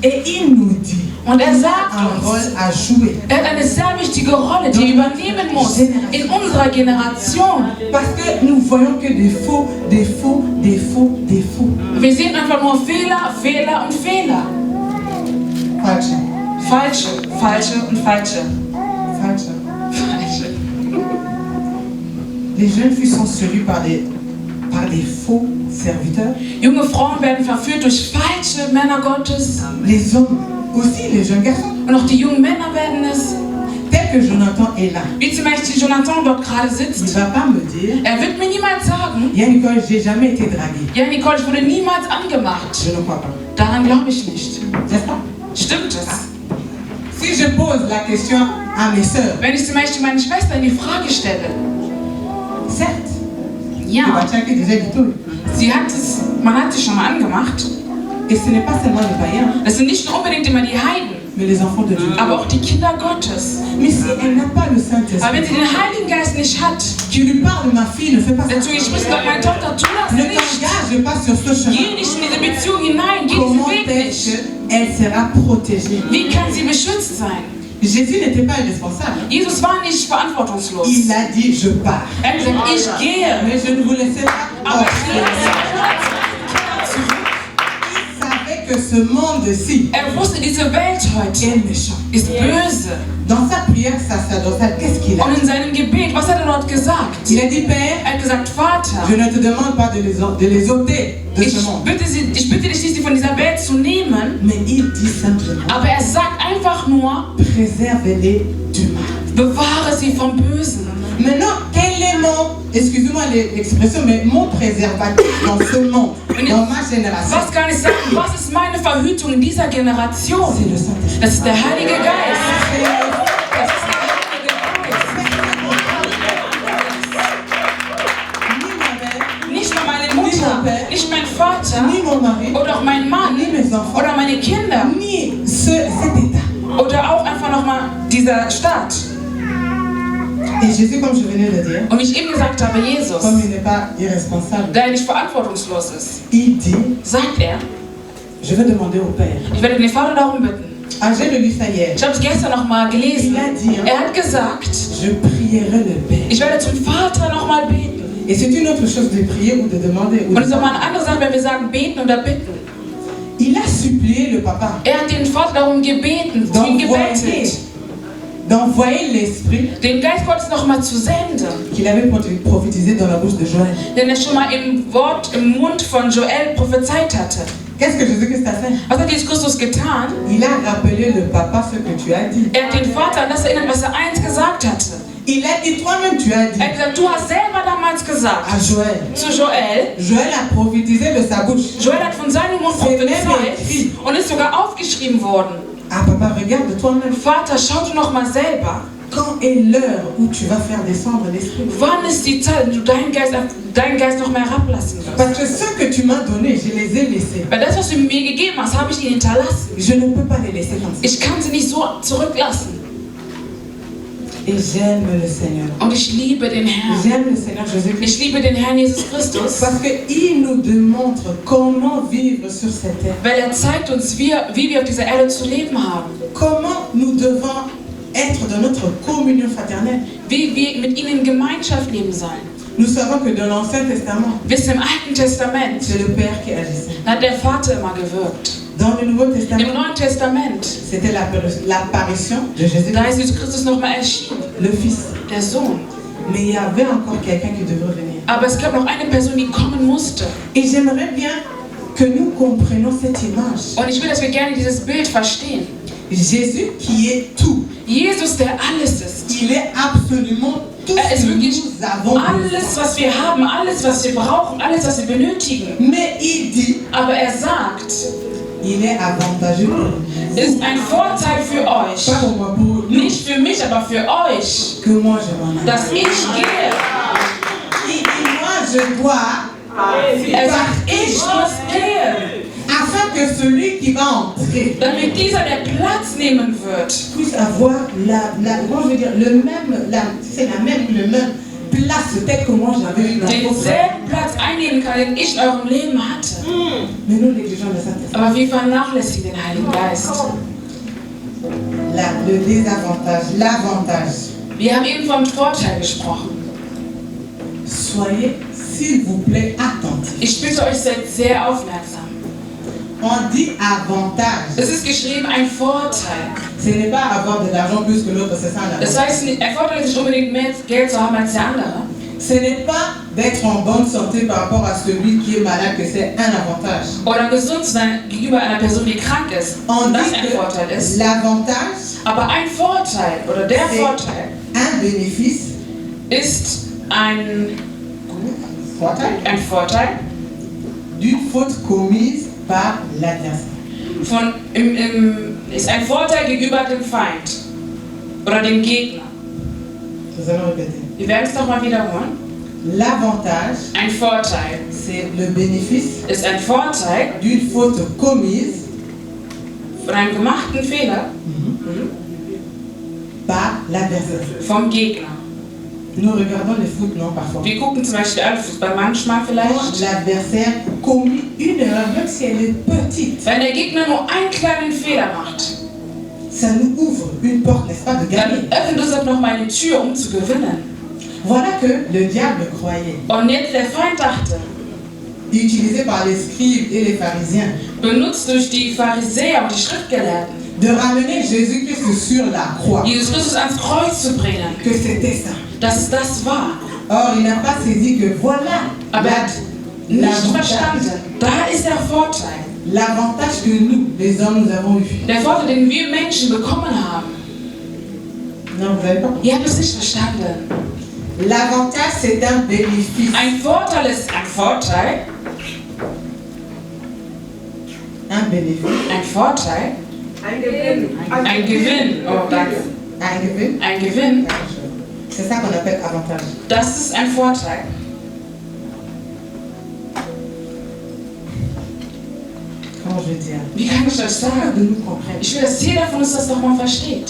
Et il nous dit, Und er il a sagt un rôle uns, à jouer. er hat eine sehr wichtige Rolle, die er übernehmen muss in unserer Generation. Parce que nous voyons que des faux, des faux, des faux, des faux. Wir sehen einfach nur Fehler, Fehler und Fehler. Falsche, Falsche, falsche und falsche. falsche. Falsche. Les jeunes filles sont séduites par des faux serviteurs. Junge Frauen werden verführt durch falsche Männer Gottes. Les hommes, aussi les jeunes garçons. Und auch die jungen Männer werden es. Tel que Jonathan est là. Wie zum Beispiel Jonathan dort gerade Il ne sitzt. va pas me dire, Er wird mir niemals sagen, Yann Nicole, j'ai jamais été draguée. ja Nicole, ich wurde niemals angemacht. Je ne crois pas. Daran glaube ich nicht. N'est-ce pas? Stimmt es? Si je pose la question à mes sœurs, Wenn ich zum Beispiel meine Schwester in die Frage stelle, certes, ja, tu vas checker déjà du tout. man hat sich schon mal angemacht. Et ce n'est pas seulement les païens, Das sind nicht nur unbedingt immer die Heiden, mais les enfants de Dieu. aber auch die Kinder Gottes. Mais si elle n'a pas le Aber wenn Saint-Esprit, sie den Heiligen Geist nicht hat, tu lui parles, ma fille, ne fais pas ça. dazu ich sprichst Gott, meine Tochter, tu das Ne nicht. t'engage pas sur ce chemin. Geh nicht in diese Beziehung hinein, geh diesen Comment Weg est-ce nicht. qu'elle sera protégée? Wie kann sie beschützt sein? Jésus n'était pas irresponsable. Jesus war nicht verantwortungslos. Il a dit, je pars. Er hat gesagt, ich gehe. Mais je ne vous laissais pas. Aber ich lasse Il savait que ce monde-ci wusste, diese Welt heute est méchant. ist böse. Dans sa prière sacerdotale, qu'est-ce qu'il a Und dit? in seinem Gebet, was hat er dort gesagt? Il a dit, Père, Er hat gesagt, Vater, je ne te demande pas de les ôter de ce monde. ich bitte dich nicht, sie von dieser Welt zu nehmen, Mais il dit simplement, aber er sagt einfach nur, préservez-les du mal. bewahre sie vom Bösen. Maintenant, quel est excusez-moi l'expression, mais mon préservatif dans ce monde, dans ma génération? Was kann ich sagen? Was ist meine Verhütung in dieser Generation? C'est le Saint-Esprit. Das ist der Heilige Geist. Das ist der Heilige Geist. Nicht nur meine Mutter, nicht mein Vater, Ni mon mari, oder auch mein Mann, ni mes enfants, oder meine Kinder, ni cet État. oder auch einfach nochmal dieser Staat. Et Jésus, comme je venais de dire, Und wie ich eben gesagt habe, Jesus, comme il n'est pas irresponsable, der nicht verantwortungslos ist, il dit, sagt er, je vais demander au Père. ich werde den Vater darum bitten. Ah, j'ai lu ça hier. Ich habe es gestern nochmal gelesen. Er hat gesagt, Je prierai le Père. ich werde zum Vater nochmal beten. Et c'est une autre chose de prier ou de demander. Und es ist nochmal eine andere Sache, wenn wir sagen beten oder bitten. Il a supplié le papa Er hat den Vater darum gebeten, zu ihm gebetet, d'envoyer l'esprit den Geist Gottes nochmal zu senden, qu'il avait prophétisé dans la bouche de Joël. den er schon mal im Mund von Joel prophezeit hatte. Qu'est-ce que Jésus-Christ a fait? Was hat Jesus Christus getan? Il a rappelé le papa ce que tu as dit. Er hat den Vater an das erinnert, was er einst gesagt hatte. Il a dit, toi-même tu as dit Er hat gesagt, du hast selber damals gesagt à Joël. zu Joel. Joël a prophétisé de sa bouche. Joel hat von seinem Mund prophezeit und ist sogar aufgeschrieben worden. Ah papa, regarde toi-même. Vater, schau du noch mal selber. Quand est l'heure où tu vas faire descendre l'esprit? Wann ist die Zeit, wenn du deinen Geist noch mehr herablassen wirst? Parce que ceux que tu m'as donnés, je les ai laissés. Weil das, was du mir gegeben hast, habe ich dir hinterlassen. Je ne peux pas les laisser comme ça. Ich kann sie nicht so zurücklassen. Et j'aime le Seigneur. Und ich liebe den Herrn. J'aime le Seigneur Jésus-Christ. Ich liebe den Herrn Jesus Christus, Parce qu'il nous démontre comment vivre sur cette terre. weil er zeigt uns, wie wir auf dieser Erde zu leben haben. Comment nous devons être dans notre communion fraternelle. Wie wir mit ihnen in Gemeinschaft leben sollen. Nous savons que dans l'Ancien Testament, Wisst ihr, im Alten Testament, c'est le Père qui agissait. da hat der Vater immer gewirkt. Dans le Nouveau Im Testament, Neuen Testament, c'était l'apparition de Jésus, da ist Jesus Christus nochmal erschienen, le Fils. der Sohn. Mais il y avait encore quelqu'un qui devrait venir. Aber es gab noch eine Person, die kommen musste. Et j'aimerais bien que nous comprenions cette image. Und ich will, dass wir gerne dieses Bild verstehen. Jésus qui est tout. Jesus, der alles ist. Il est absolument tout Er ce ist que wirklich nous avons. alles, was wir haben, alles, was wir brauchen, alles, was wir benötigen. Mais il dit, Aber er sagt, il est avantageux pour nous. ist ein Vorteil für euch. Pas pour moi, pour nous. Nicht für mich, aber für euch, Que moi je m'en aille. dass ich gehe. Il dit, moi je dois, Er sagt, ich muss gehen, afin que celui qui va entrer damit dieser, der Platz nehmen wird, puisse avoir comment je veux dire, le même place peut-être que moi j'avais eu dans le denselben Platz einnehmen kann, den ich in eurem Leben hatte. Mais nous négligeons le Saint-Esprit. Aber wir vernachlässigen den Heiligen Geist. Le désavantage, l'avantage. Wir haben eben vom Vorteil gesprochen. Soyez, s'il vous plaît, attentifs. Ich bitte euch, seid sehr aufmerksam. On dit avantage. Es ist geschrieben, ein Vorteil. Ce n'est pas avoir de l'argent plus que l'autre, c'est ça Das l'avantage. heißt, ein Vorteil ist nicht unbedingt mehr Geld zu haben als der andere. Ce n'est pas d'être en bonne santé par rapport à celui qui est malade que c'est un avantage. Oder gesund zu sein gegenüber einer Person, die krank ist. On Und das dit ein Vorteil que ist. l'avantage, Aber ein Vorteil oder der c'est Vorteil un bénéfice, ist ein Vorteil Vorteil d'une faute commise par l'adversaire. ist ein Vorteil gegenüber dem Feind oder dem Gegner. Nous allons répéter. Wir werden es nochmal wiederholen. L'avantage, Ein Vorteil c'est le bénéfice ist ein Vorteil d'une faute commise von einem gemachten Fehler par l'adversaire. vom Gegner. Nous regardons le foot, non, parfois. Wir gucken zum Beispiel alle Fußball manchmal Quand vielleicht. l'adversaire commet une erreur, même si elle est petite, Wenn der Gegner nur einen kleinen Fehler macht, ça nous ouvre une porte, n'est-ce pas, de gagner. Dann öffnet uns das nochmal eine Tür, um zu gewinnen. Voilà que le diable croyait, Und jetzt der Feind dachte, utilisé par les scribes et les pharisiens, benutzt durch die Pharisäer und die Schriftgelehrten, de ramener Jésus-Christ sur la croix, Jesus Christus ans Kreuz zu bringen, que c'était ça. dass es das war. Or, il n'a pas saisi que voilà Aber er hat nicht verstanden, da ist der Vorteil. l'avantage que nous, les hommes, nous avons eu. Der Vorteil, den wir Menschen bekommen haben. Non, vous n'avez pas compris. Ihr habt es nicht verstanden. L'avantage, c'est un bénéfice. Ein Vorteil ist ein Vorteil. Un bénéfice. Ein Vorteil. Ein Gewinn. Ein Gewinn. Oh, danke. Un gewinn. Ein Gewinn. C'est ça qu'on appelle avantage. Das ist ein Vorteil. Comment je vais dire? Wie kann ich das Chacun sagen? de nous comprenne. Ich will, dass jeder von uns das doch mal versteht.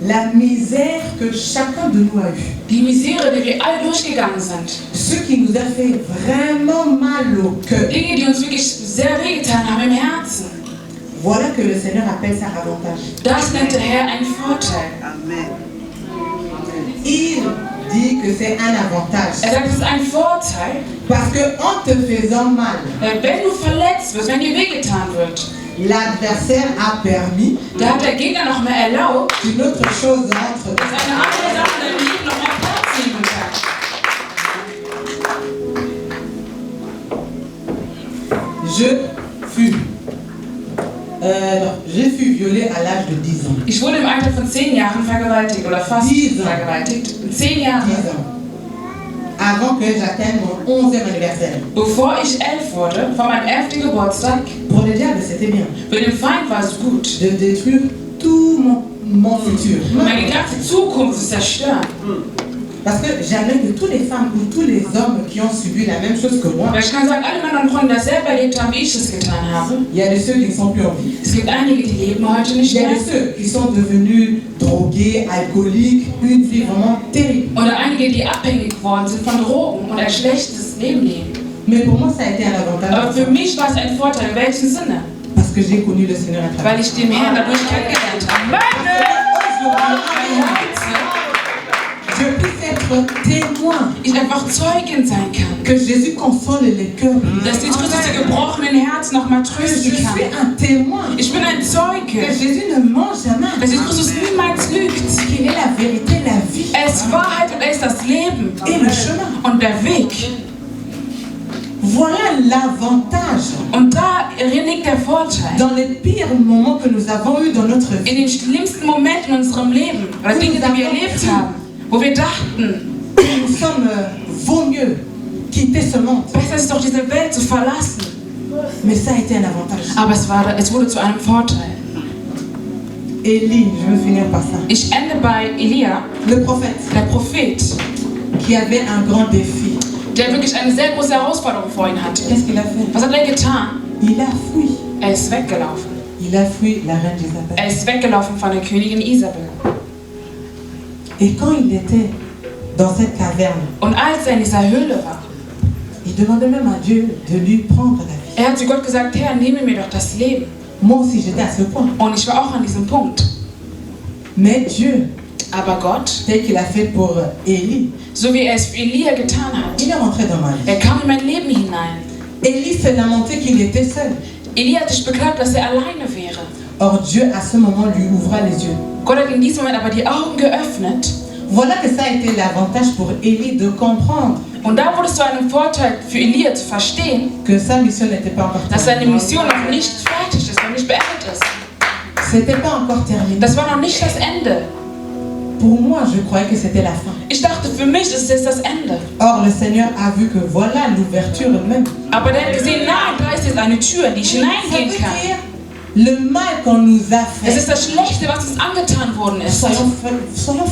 La misère que chacun de nous a eue. Die Misere, die wir alle durchgegangen sind. Ce qui nous a fait vraiment mal au cœur. Dinge, die uns wirklich sehr wehgetan haben im Herzen. Voilà que le Seigneur appelle ça avantage. Das nennt der Herr einen Vorteil. Il dit que c'est un avantage. Er sagt, es ist ein Vorteil, Parce que en te faisant mal, wenn du verletzt wirst, wenn dir wehgetan wird. l'adversaire a permis Da hat der Gegner noch mehr erlaubt, qu'une autre chose entre. dass eine andere Sache in deinem Leben noch mehr Platz nehmen kann. Je fus violée à l'âge de 10 ans. Ich wurde im Alter von 10 Jahren vergewaltigt oder fast 10 ans. vergewaltigt. 10 Jahre. 10 ans. Avant que j'atteigne mon 11e anniversaire. Bevor ich 11 wurde, vor meinem 11. Geburtstag, Pour le diable, c'était bien. für den Feind war es gut, De détruire tout mon futur. meine ganze Zukunft zu zerstören. Parce que j'avais que toutes les femmes ou tous les hommes qui ont subi la même chose que moi, Aber ich kann sagen, alle Männer und Frauen, die dasselbe erlebt haben, wie ich es getan habe. il y a de ceux qui ne sont plus en vie. Es gibt einige, die leben heute nicht Il y a mehr. de ceux qui sont devenus drogués, alcooliques, une vie vraiment terrible. Oder einige, die abhängig geworden sind von Drogen und ein schlechtes Leben leben. Mais pour moi, ça a été un Aber avantage. für mich war es ein Vorteil. In welchem Sinne? Parce que j'ai connu le Seigneur à travers. Weil ich den Herrn dadurch kennengelernt habe. Je puisse être témoin Ich einfach Zeugin sein kann. que Jésus console les cœurs. Dass Jesus Christus die gebrochenen Herzen nochmal Que je trösten suis kann. un témoin. Ich bin ein Que Zeuge. Jésus ne ment jamais. Dass Jesus Christus niemals lügt. Qu'il est la vérité, la vie Er ist Wahrheit und er ist das Leben. et le chemin. Und der Weg. Voilà l'avantage. Und da liegt der Vorteil. Dans les pires moments que nous avons eus dans notre vie, In den schlimmsten Momenten in unserem Leben, oder Dinge, die wir erlebt haben, wo wir dachten, nous sommes vaut mieux quitter ce monde. besser ist es doch, diese Welt zu verlassen. Mais ça a été un avantage. Aber es wurde zu einem Vorteil. Élie, je veux finir par ça. Ich ende bei Elia, Le prophète der Prophet, qui avait un grand défi. der wirklich eine sehr große Herausforderung vor ihm hatte. Qu'est-ce qu'il a fait? Was hat er getan? Il a fui. Er ist weggelaufen. Il a fui la reine Jézabel. Er ist weggelaufen von der Königin Isabel. Et quand il était dans cette caverne, Und als er in dieser Höhle war, il demandait même à Dieu de lui prendre la vie. er hat zu Gott gesagt, Herr, nehme mir doch das Leben. Moi aussi, j'étais à ce point. Und ich war auch an diesem Punkt. Mais Dieu, Aber Gott, tel qu'il a fait pour Élie, so wie er es für Elia getan hat, il est rentré dans ma vie. er kam in mein Leben hinein. Élie s'est lamenté qu'il était seul. Elia hat sich beklagt, dass er alleine wäre. Or Dieu, à ce moment, lui ouvra les yeux. Gott hat in diesem Moment aber die Augen geöffnet. Voilà que ça a été l'avantage pour Élie de comprendre Und da wurde es zu einem Vorteil für Elia zu verstehen, que sa mission n'était pas encore dass seine terminée. Mission noch nicht fertig ist, noch nicht beendet ist. C'était pas encore terminé. Das war noch nicht das Ende. Pour moi, je croyais que c'était la fin. Ich dachte, für mich ist es jetzt das Ende. Or, le Seigneur a vu que voilà l'ouverture même. Aber der hat gesehen, nein, da ist jetzt eine Tür, in die ich Ça hineingehen veut kann. dire le mal qu'on nous a Es fait. ist das Schlechte, was uns angetan worden ist. Soyons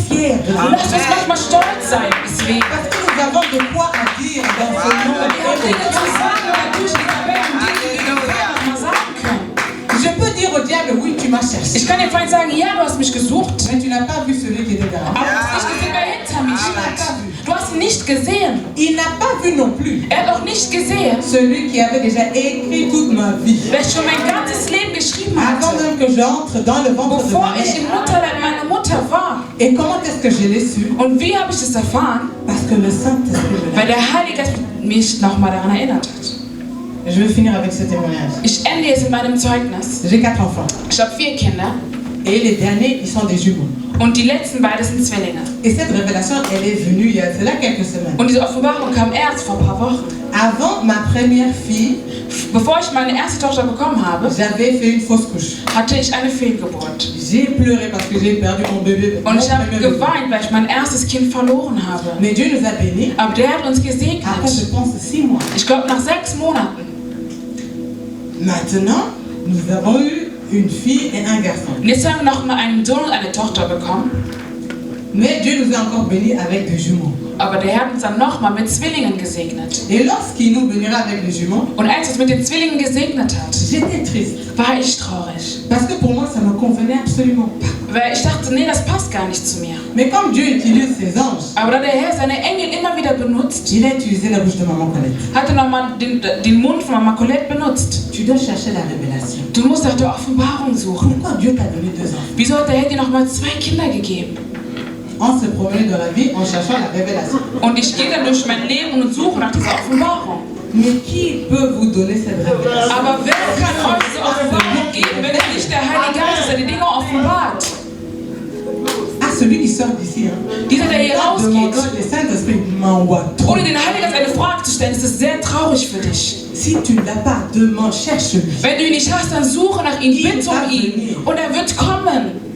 fiers de Und lasst uns manchmal stolz sein, deswegen. parce que nous avons de quoi à dire dans ce Wir haben Dinge monde. zu sagen, aber durch die Welt und Dinge, die wir noch mal sagen können. Je peux dire au diable, oui, tu m'as cherché. Ich kann dem Feind sagen, ja, du hast mich gesucht, Mais tu n'as pas vu celui qui était derrière. aber du hast nicht gesehen, wer hinter mir steht. Du hast ihn nicht gesehen. Il n'a pas vu non plus Er hat auch nicht gesehen, celui qui avait déjà écrit toute ma vie. wer schon mein ganzes Leben geschrieben Avant hatte. même que j'entre dans le ventre de Bevor ma ich im mère. Mutterleib meiner Mutter war. Et comment est-ce que je l'ai su? Und wie habe ich das erfahren? Parce que le Saint-Esprit me l'a Weil der Heilige Geist mich nochmal daran erinnert hat. dit. Je vais finir avec ce témoignage. Ich ende jetzt in meinem Zeugnis. J'ai 4 enfants. Ich habe 4 Kinder Et les derniers, ils sont des jumeaux. und die letzten beiden sind Zwillinge. Et cette révélation, elle est venue il y a cela quelques semaines. Und diese Offenbarung kam erst vor ein paar Wochen. Avant ma première fille, Bevor ich meine erste Tochter bekommen habe, j'avais fait une fausse couche. hatte ich eine Fehlgeburt. J'ai pleuré parce que j'ai perdu mon bébé. Und ich habe Mon premier bébé. geweint, weil ich mein erstes Kind verloren habe. Mais Dieu nous a bénis. Aber der hat uns Après, gesegnet. je pense, 6 mois. Ich glaube, nach 6 Monaten. Maintenant, nous avons eu une fille et un garçon. Und jetzt haben wir noch mal einen Sohn und eine Tochter bekommen. Mais Dieu nous a encore bénis avec des jumeaux. Aber der Herr hat uns dann nochmal mit Zwillingen gesegnet. Et lorsqu'il nous bénira avec les jumeaux, Und als er uns mit den Zwillingen gesegnet hat, j'étais triste. war ich traurig. Parce que pour moi, ça ne me convenait absolument pas. Weil ich dachte, nee, das passt gar nicht zu mir. Mais comme Dieu utilise ses anges, Aber da der Herr seine Engel immer wieder benutzt, il a utilisé la bouche de maman Colette. hat er nochmal den Mund von Mama Colette benutzt. Tu dois chercher la révélation. Du musst nach der Offenbarung suchen. Pourquoi Dieu t'a donné 2 enfants? Wieso hat der Herr dir nochmal 2 Kinder gegeben? On se promenait dans la vie en cherchant la révélation. Und ich gehe dann durch mein Leben und suche nach dieser Offenbarung. Mais qui peut vous donner cette révélation? Aber wer kann euch diese Offenbarung geben, wenn es nicht der Heilige Geist ist, der die Dinge offenbart? Ah, celui qui sort d'ici, hein. Dieser, der hier Demandant rausgeht, le Saint-Esprit m'envoie trop. ohne den Heiligen Geist eine Frage zu stellen, ist das sehr traurig für dich. Si tu ne l'as pas, demande, cherche-lui. Wenn du ihn nicht hast, dann suche nach ihm, bitte um ihn. Und er wird kommen.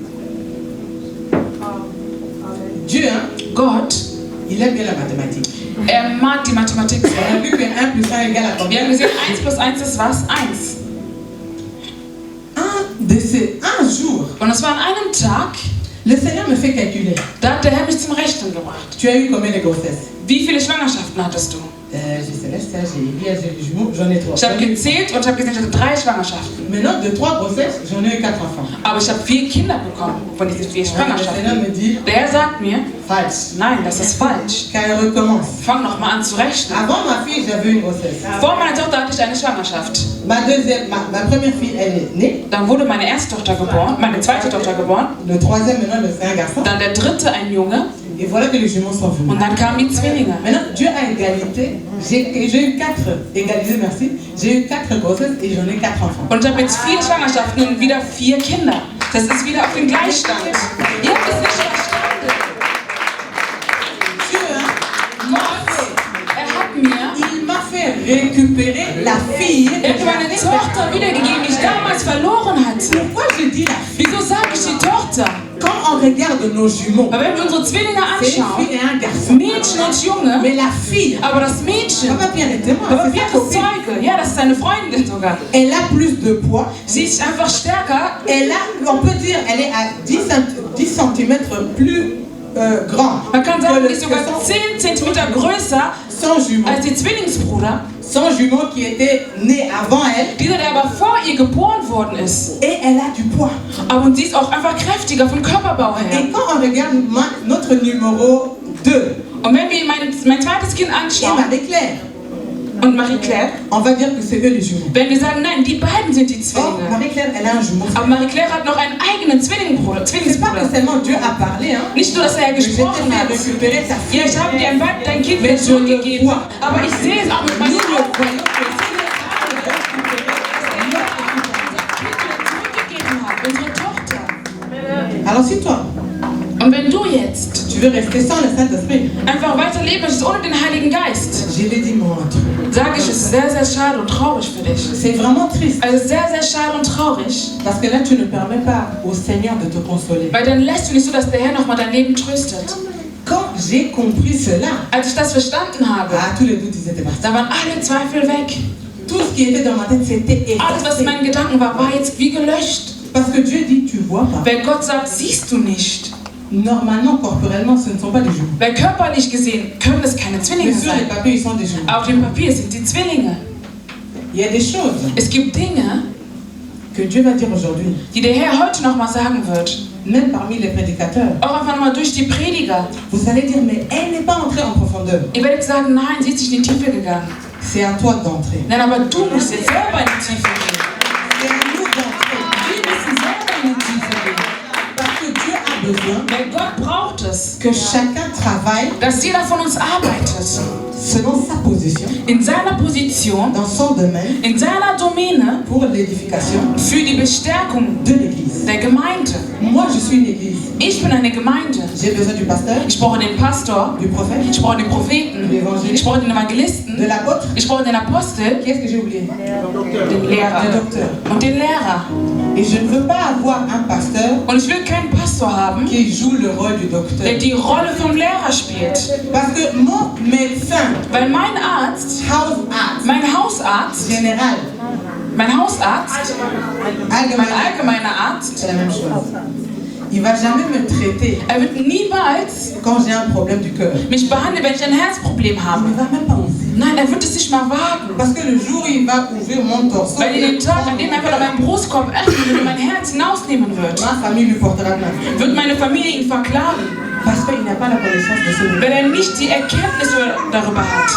Dieu, hein, Gott, il aime bien la mathématique. mag die Mathematik On sehr. a vu que 1 plus 1 égale à Wir combien? haben gesehen, 1 plus 1 ist was? 1. Un jour, Und es war an einem Tag, le Seigneur me fait calculer. da hat der Herr mich zum Rechnen gebracht. Tu as eu combien de grossesses? Wie viele Schwangerschaften hattest du? Je sais pas, j'ai Elia, j'ai les jumeaux, j'en ai 3. Ich habe gezählt und habe gesehen, ich hatte 3 Schwangerschaften. Maintenant, de 3 grossesses, j'en ai eu 4 enfants. Aber ich habe 4 Kinder bekommen von diesen 4 Le Seigneur Schwangerschaften. me dit, Der Herr sagt mir, falsch. nein, das ist falsch. Car elle recommence. Fang noch mal an zu rechnen. Avant ma fille, j'avais une grossesse. Vor meiner Tochter hatte ich eine Schwangerschaft. Ma première fille, elle est née. Dann wurde meine erste Tochter geboren, meine zweite Tochter geboren. Le troisième, maintenant, c'est un garçon. Dann der dritte ein Junge. Et voilà que les jumeaux sont venus. Und dann kamen die Zwillinge. Maintenant, Dieu a égalité. J'ai eu 4, égalisé, merci. J'ai eu 4 grossesses et j'en ai 4 enfants. Und ich habe jetzt 4 Schwangerschaften und wieder 4 Kinder. Das ist wieder auf den Gleichstand. Ihr habt es nicht verstanden. Dieu, hein, Gott, er hat mir il m'a fait récupérer la fille que er hat meine j'avais Tochter wiedergegeben, die ich damals verloren hatte. Pourquoi je dis la fille? Wieso sage ich die Tochter? Quand on regarde nos jumeaux, Weil wenn wir unsere Zwillinge c'est une anschauen, fille et un garçon. Mädchen und Junge, Mais la fille, aber das Mädchen, Papa Pierre est témoin, aber c'est sa Pierre ist copine. Zeuge, ja, das ist seine Freundin sogar. Elle a plus de poids. Sie ist einfach stärker. Elle a, on peut dire, elle est à 10 cm plus grand Man kann que, sagen, le, die ist sogar que 10 cm größer son jumeau. als der Zwillingsbruder. Son jumeau qui était né avant elle. Dieser, der aber vor ihr geboren worden ist. Et elle a du poids. Aber und sie ist auch einfach kräftiger vom Körperbau her. Et quand on regarde notre numéro 2, Und wenn wir mein zweites Kind et anschauen Marie-Claire, und Marie-Claire, on va dire que c'est eux les jumeaux. wenn wir sagen, nein, die beiden sind die Or, Zwillinge. Marie-Claire, elle a un jumeau. Aber Marie-Claire hat noch einen eigenen Zwillingsbruder. C'est pas que seulement Dieu a parlé, hein. Nicht nur, dass er Je t'ai gesprochen fait hat. récupérer ta fille. Ja, ich habe dir dein Kind Mais wieder je le zurückgegeben. vois. Aber ich sehe es auch mit meinen Nous le Augen. voyons que Unsere Tochter. Alors si toi, Und wenn du jetzt tu veux rester sans le Saint-Esprit, einfach weiterleben möchtest ohne den Heiligen Geist, je l'ai dit mon truc. sage ich, es ist sehr, sehr schade und traurig für dich. C'est vraiment triste. Also sehr, sehr schade und traurig, Parce que là, tu ne permets pas au Seigneur de te consoler. weil dann lässt du nicht so, dass der Herr nochmal dein Leben tröstet. Quand j'ai compris cela, Als ich das verstanden habe, tous les doutes, ils étaient partis. da waren alle Zweifel weg. Tout ce qui était dans ma tête, c'était Alles, was effacé. in meinen Gedanken war, war jetzt wie gelöscht. Parce que Dieu dit, tu vois pas. Weil Gott sagt, siehst du nicht. Normalement, corporellement, ce ne sont pas des jumeaux. Weil körperlich gesehen können es keine Mais Zwillinge sur les sein. papiers, ils sont des jumeaux. Auf dem Papier sind die Zwillinge. Il y a des choses Es gibt Dinge, que Dieu va dire aujourd'hui. die der Herr heute nochmal sagen wird. même parmi les prédicateurs, auch einfach mal durch die Prediger. vous allez dire, mais elle n'est pas entrée en profondeur. Ihr werdet sagen, nein, sie ist nicht in die Tiefe gegangen. C'est à toi d'entrer. Nein, aber du musst jetzt selber in die Tiefe gehen. C'est à nous d'entrer. Wir müssen selber in die Tiefe gehen. Parce que Dieu a besoin Weil Gott braucht es, que chacun travaille dass jeder von uns arbeitet. selon sa position, In seiner Position, dans son domaine, in seiner Domäne, pour l'édification für die Bestärkung de l'Église. der Gemeinde. Moi, je suis une Église. Ich bin eine Gemeinde. J'ai besoin du pasteur, Ich brauche den Pastor, du prophète, ich brauche den Propheten, ich brauche den Evangelisten, de l'apôtre. ich brauche den Apostel, Qui est-ce que j'ai oublié? den Lehrer Le docteur. und den Lehrer. Et je ne veux pas avoir un pasteur Und ich will keinen Pastor haben, qui joue le rôle du der docteur. die Rolle vom Lehrer spielt. Parce que mon médecin, Weil mein Arzt, Hausarzt, mein Hausarzt, général, mein Hausarzt, mein allgemein, allgemeiner Arzt, c'est la même chose. Il va jamais me traiter wird niemals quand j'ai un problème du cœur. mich behandeln, wenn ich ein Herzproblem Il habe. ne va même pas oser. Nein, er wird es nicht mal wagen. Parce que le jour où il va ouvrir mon torse, Weil in dem Tag, an dem er einfach meinen Brustkorb öffnet und mein Herz hinausnehmen wird, ma famille lui portera plainte. wird meine Familie ihn verklagen, Parce qu'il n'a pas la connaissance de ce weil er nicht die Erkenntnis darüber hat.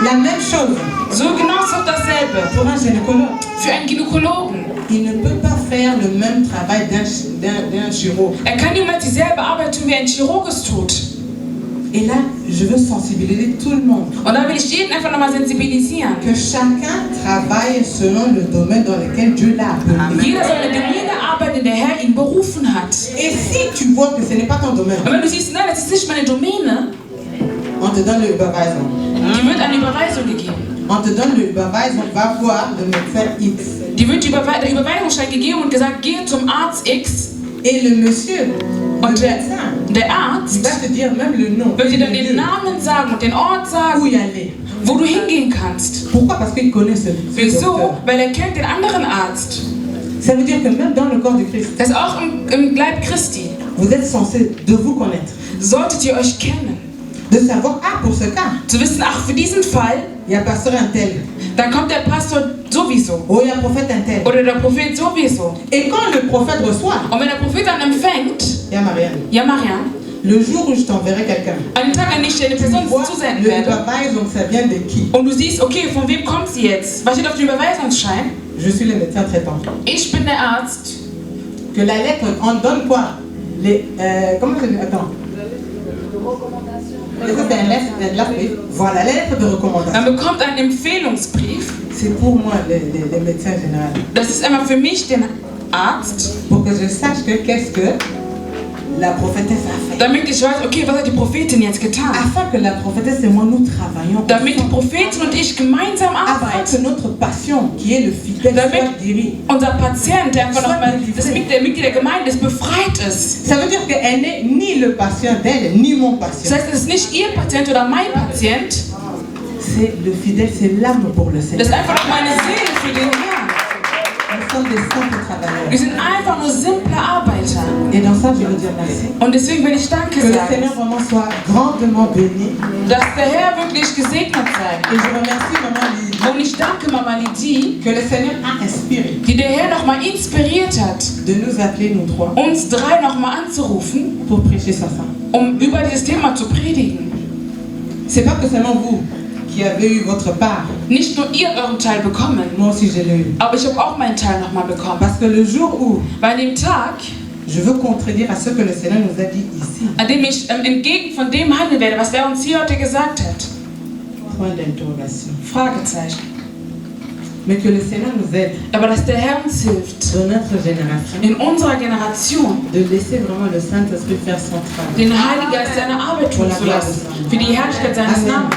La même chose So genau ist auch dasselbe pour un gynécologue. für einen Gynäkologen. Il ne peut pas faire le même travail d'un chirurg. Er kann niemals dieselbe Arbeit tun, wie ein Chirurg es tut. Et là, je veux sensibiliser tout le monde. Und da will ich jeden einfach nochmal sensibilisieren. Que chacun travaille selon le domaine dans lequel Dieu l'a appelé. Jeder soll in der Domäne arbeiten, in der Herr ihn berufen hat. Et si tu vois que ce n'est pas ton domaine, Und wenn du siehst, nein, das ist nicht meine Domäne, on te donne le Überweisung. die wird eine Überweisung gegeben. On te donne le Überweisung, va voir le médecin X. Die wird der Überweisungsschein gegeben und gesagt, gehe zum Arzt X. Et le monsieur, le Und médecin, der il Arzt va te dire même le nom. wird dir dann den Namen sagen und den Ort Où sagen, y aller. wo du hingehen kannst. Pourquoi? Parce qu'il connaît ce Wieso? docteur. Weil er kennt den anderen Arzt. Ça veut dire que même dans le corps du Christ, Das ist auch im Leib Christi. vous êtes censé de vous connaître. Solltet ihr euch kennen. De savoir, ah, pour ce cas, Zu wissen, ach, für diesen Fall, il y a pasteur un tel. dann kommt der Pastor sowieso. Oh, il y a prophète un tel. Oder der Prophet sowieso. Et quand le prophète reçoit, Und wenn der Prophet dann empfängt, il y a Marianne. ja Marianne, Le jour où je t'enverrai quelqu'un, an dem Tag, an dem ich dir eine tu Person vois zusenden le werde, Überweisung, ça vient de qui? und du siehst, okay, von wem kommt sie jetzt? Was steht auf dem Überweisungsschein? Je suis le médecin traitant. Ich bin der Arzt. Que la lettre, on donne quoi? Comment ça dit? Attends. Ça, c'est une lettre, oui. Voilà, la lettre de recommandation. Man bekommt einen Empfehlungsbrief. C'est pour moi, les médecins généraux. Das ist immer für mich den Arzt, Pour que je sache que qu'est-ce que la prophétesse a fait. damit ich weiß, okay, was hat die Prophetin jetzt getan? Afin que la prophétesse et moi, nous travaillons. Damit die Prophetin und ich gemeinsam Afin arbeiten. que notre patient, qui est le fidèle, Damit soit guéri. unser Patient, der einfach nochmal das Mitglied der Gemeinde ist, befreit ist. Ça veut dire qu'elle n'est ni le patient d'elle, ni mon Das patient. heißt, es ist nicht ihr Patient oder mein Patient, C'est le fidèle, c'est l'âme pour le das Seigneur. ist einfach noch meine Seele für den Herrn. Nous sommes des simples Wir travailleurs. sind einfach nur simple Arbeiter. Et dans ça, je veux dire merci. Und deswegen will ich Danke Que le sagen, Seigneur vraiment soit grandement béni. dass der Herr wirklich gesegnet sei. Et je remercie Maman Lydie, Und ich danke Mama Lydie, que le Seigneur a inspiré die der Herr nochmal inspiriert hat, de nous appeler, nous trois, uns drei nochmal anzurufen, pour prêcher sa femme. um über dieses Thema zu predigen. C'est pas que seulement vous qui avez eu votre part, Nicht nur ihr euren Teil bekommen, moi aussi je l'ai eu. aber ich habe auch meinen Teil nochmal bekommen. Parce que le jour où Weil an dem Tag, je veux contredire à ce que le Seigneur nous a dit ici, an dem ich entgegen von dem handeln werde, was er uns hier heute gesagt hat, point d'interrogation. Fragezeichen. Mais que le Seigneur nous aide Aber dass der Herr uns hilft, dans notre génération in unserer Generation de laisser vraiment le Saint-Esprit faire son travail. den Heiligen Geist seine Arbeit tun zu lassen, für die Herrlichkeit seines Namens.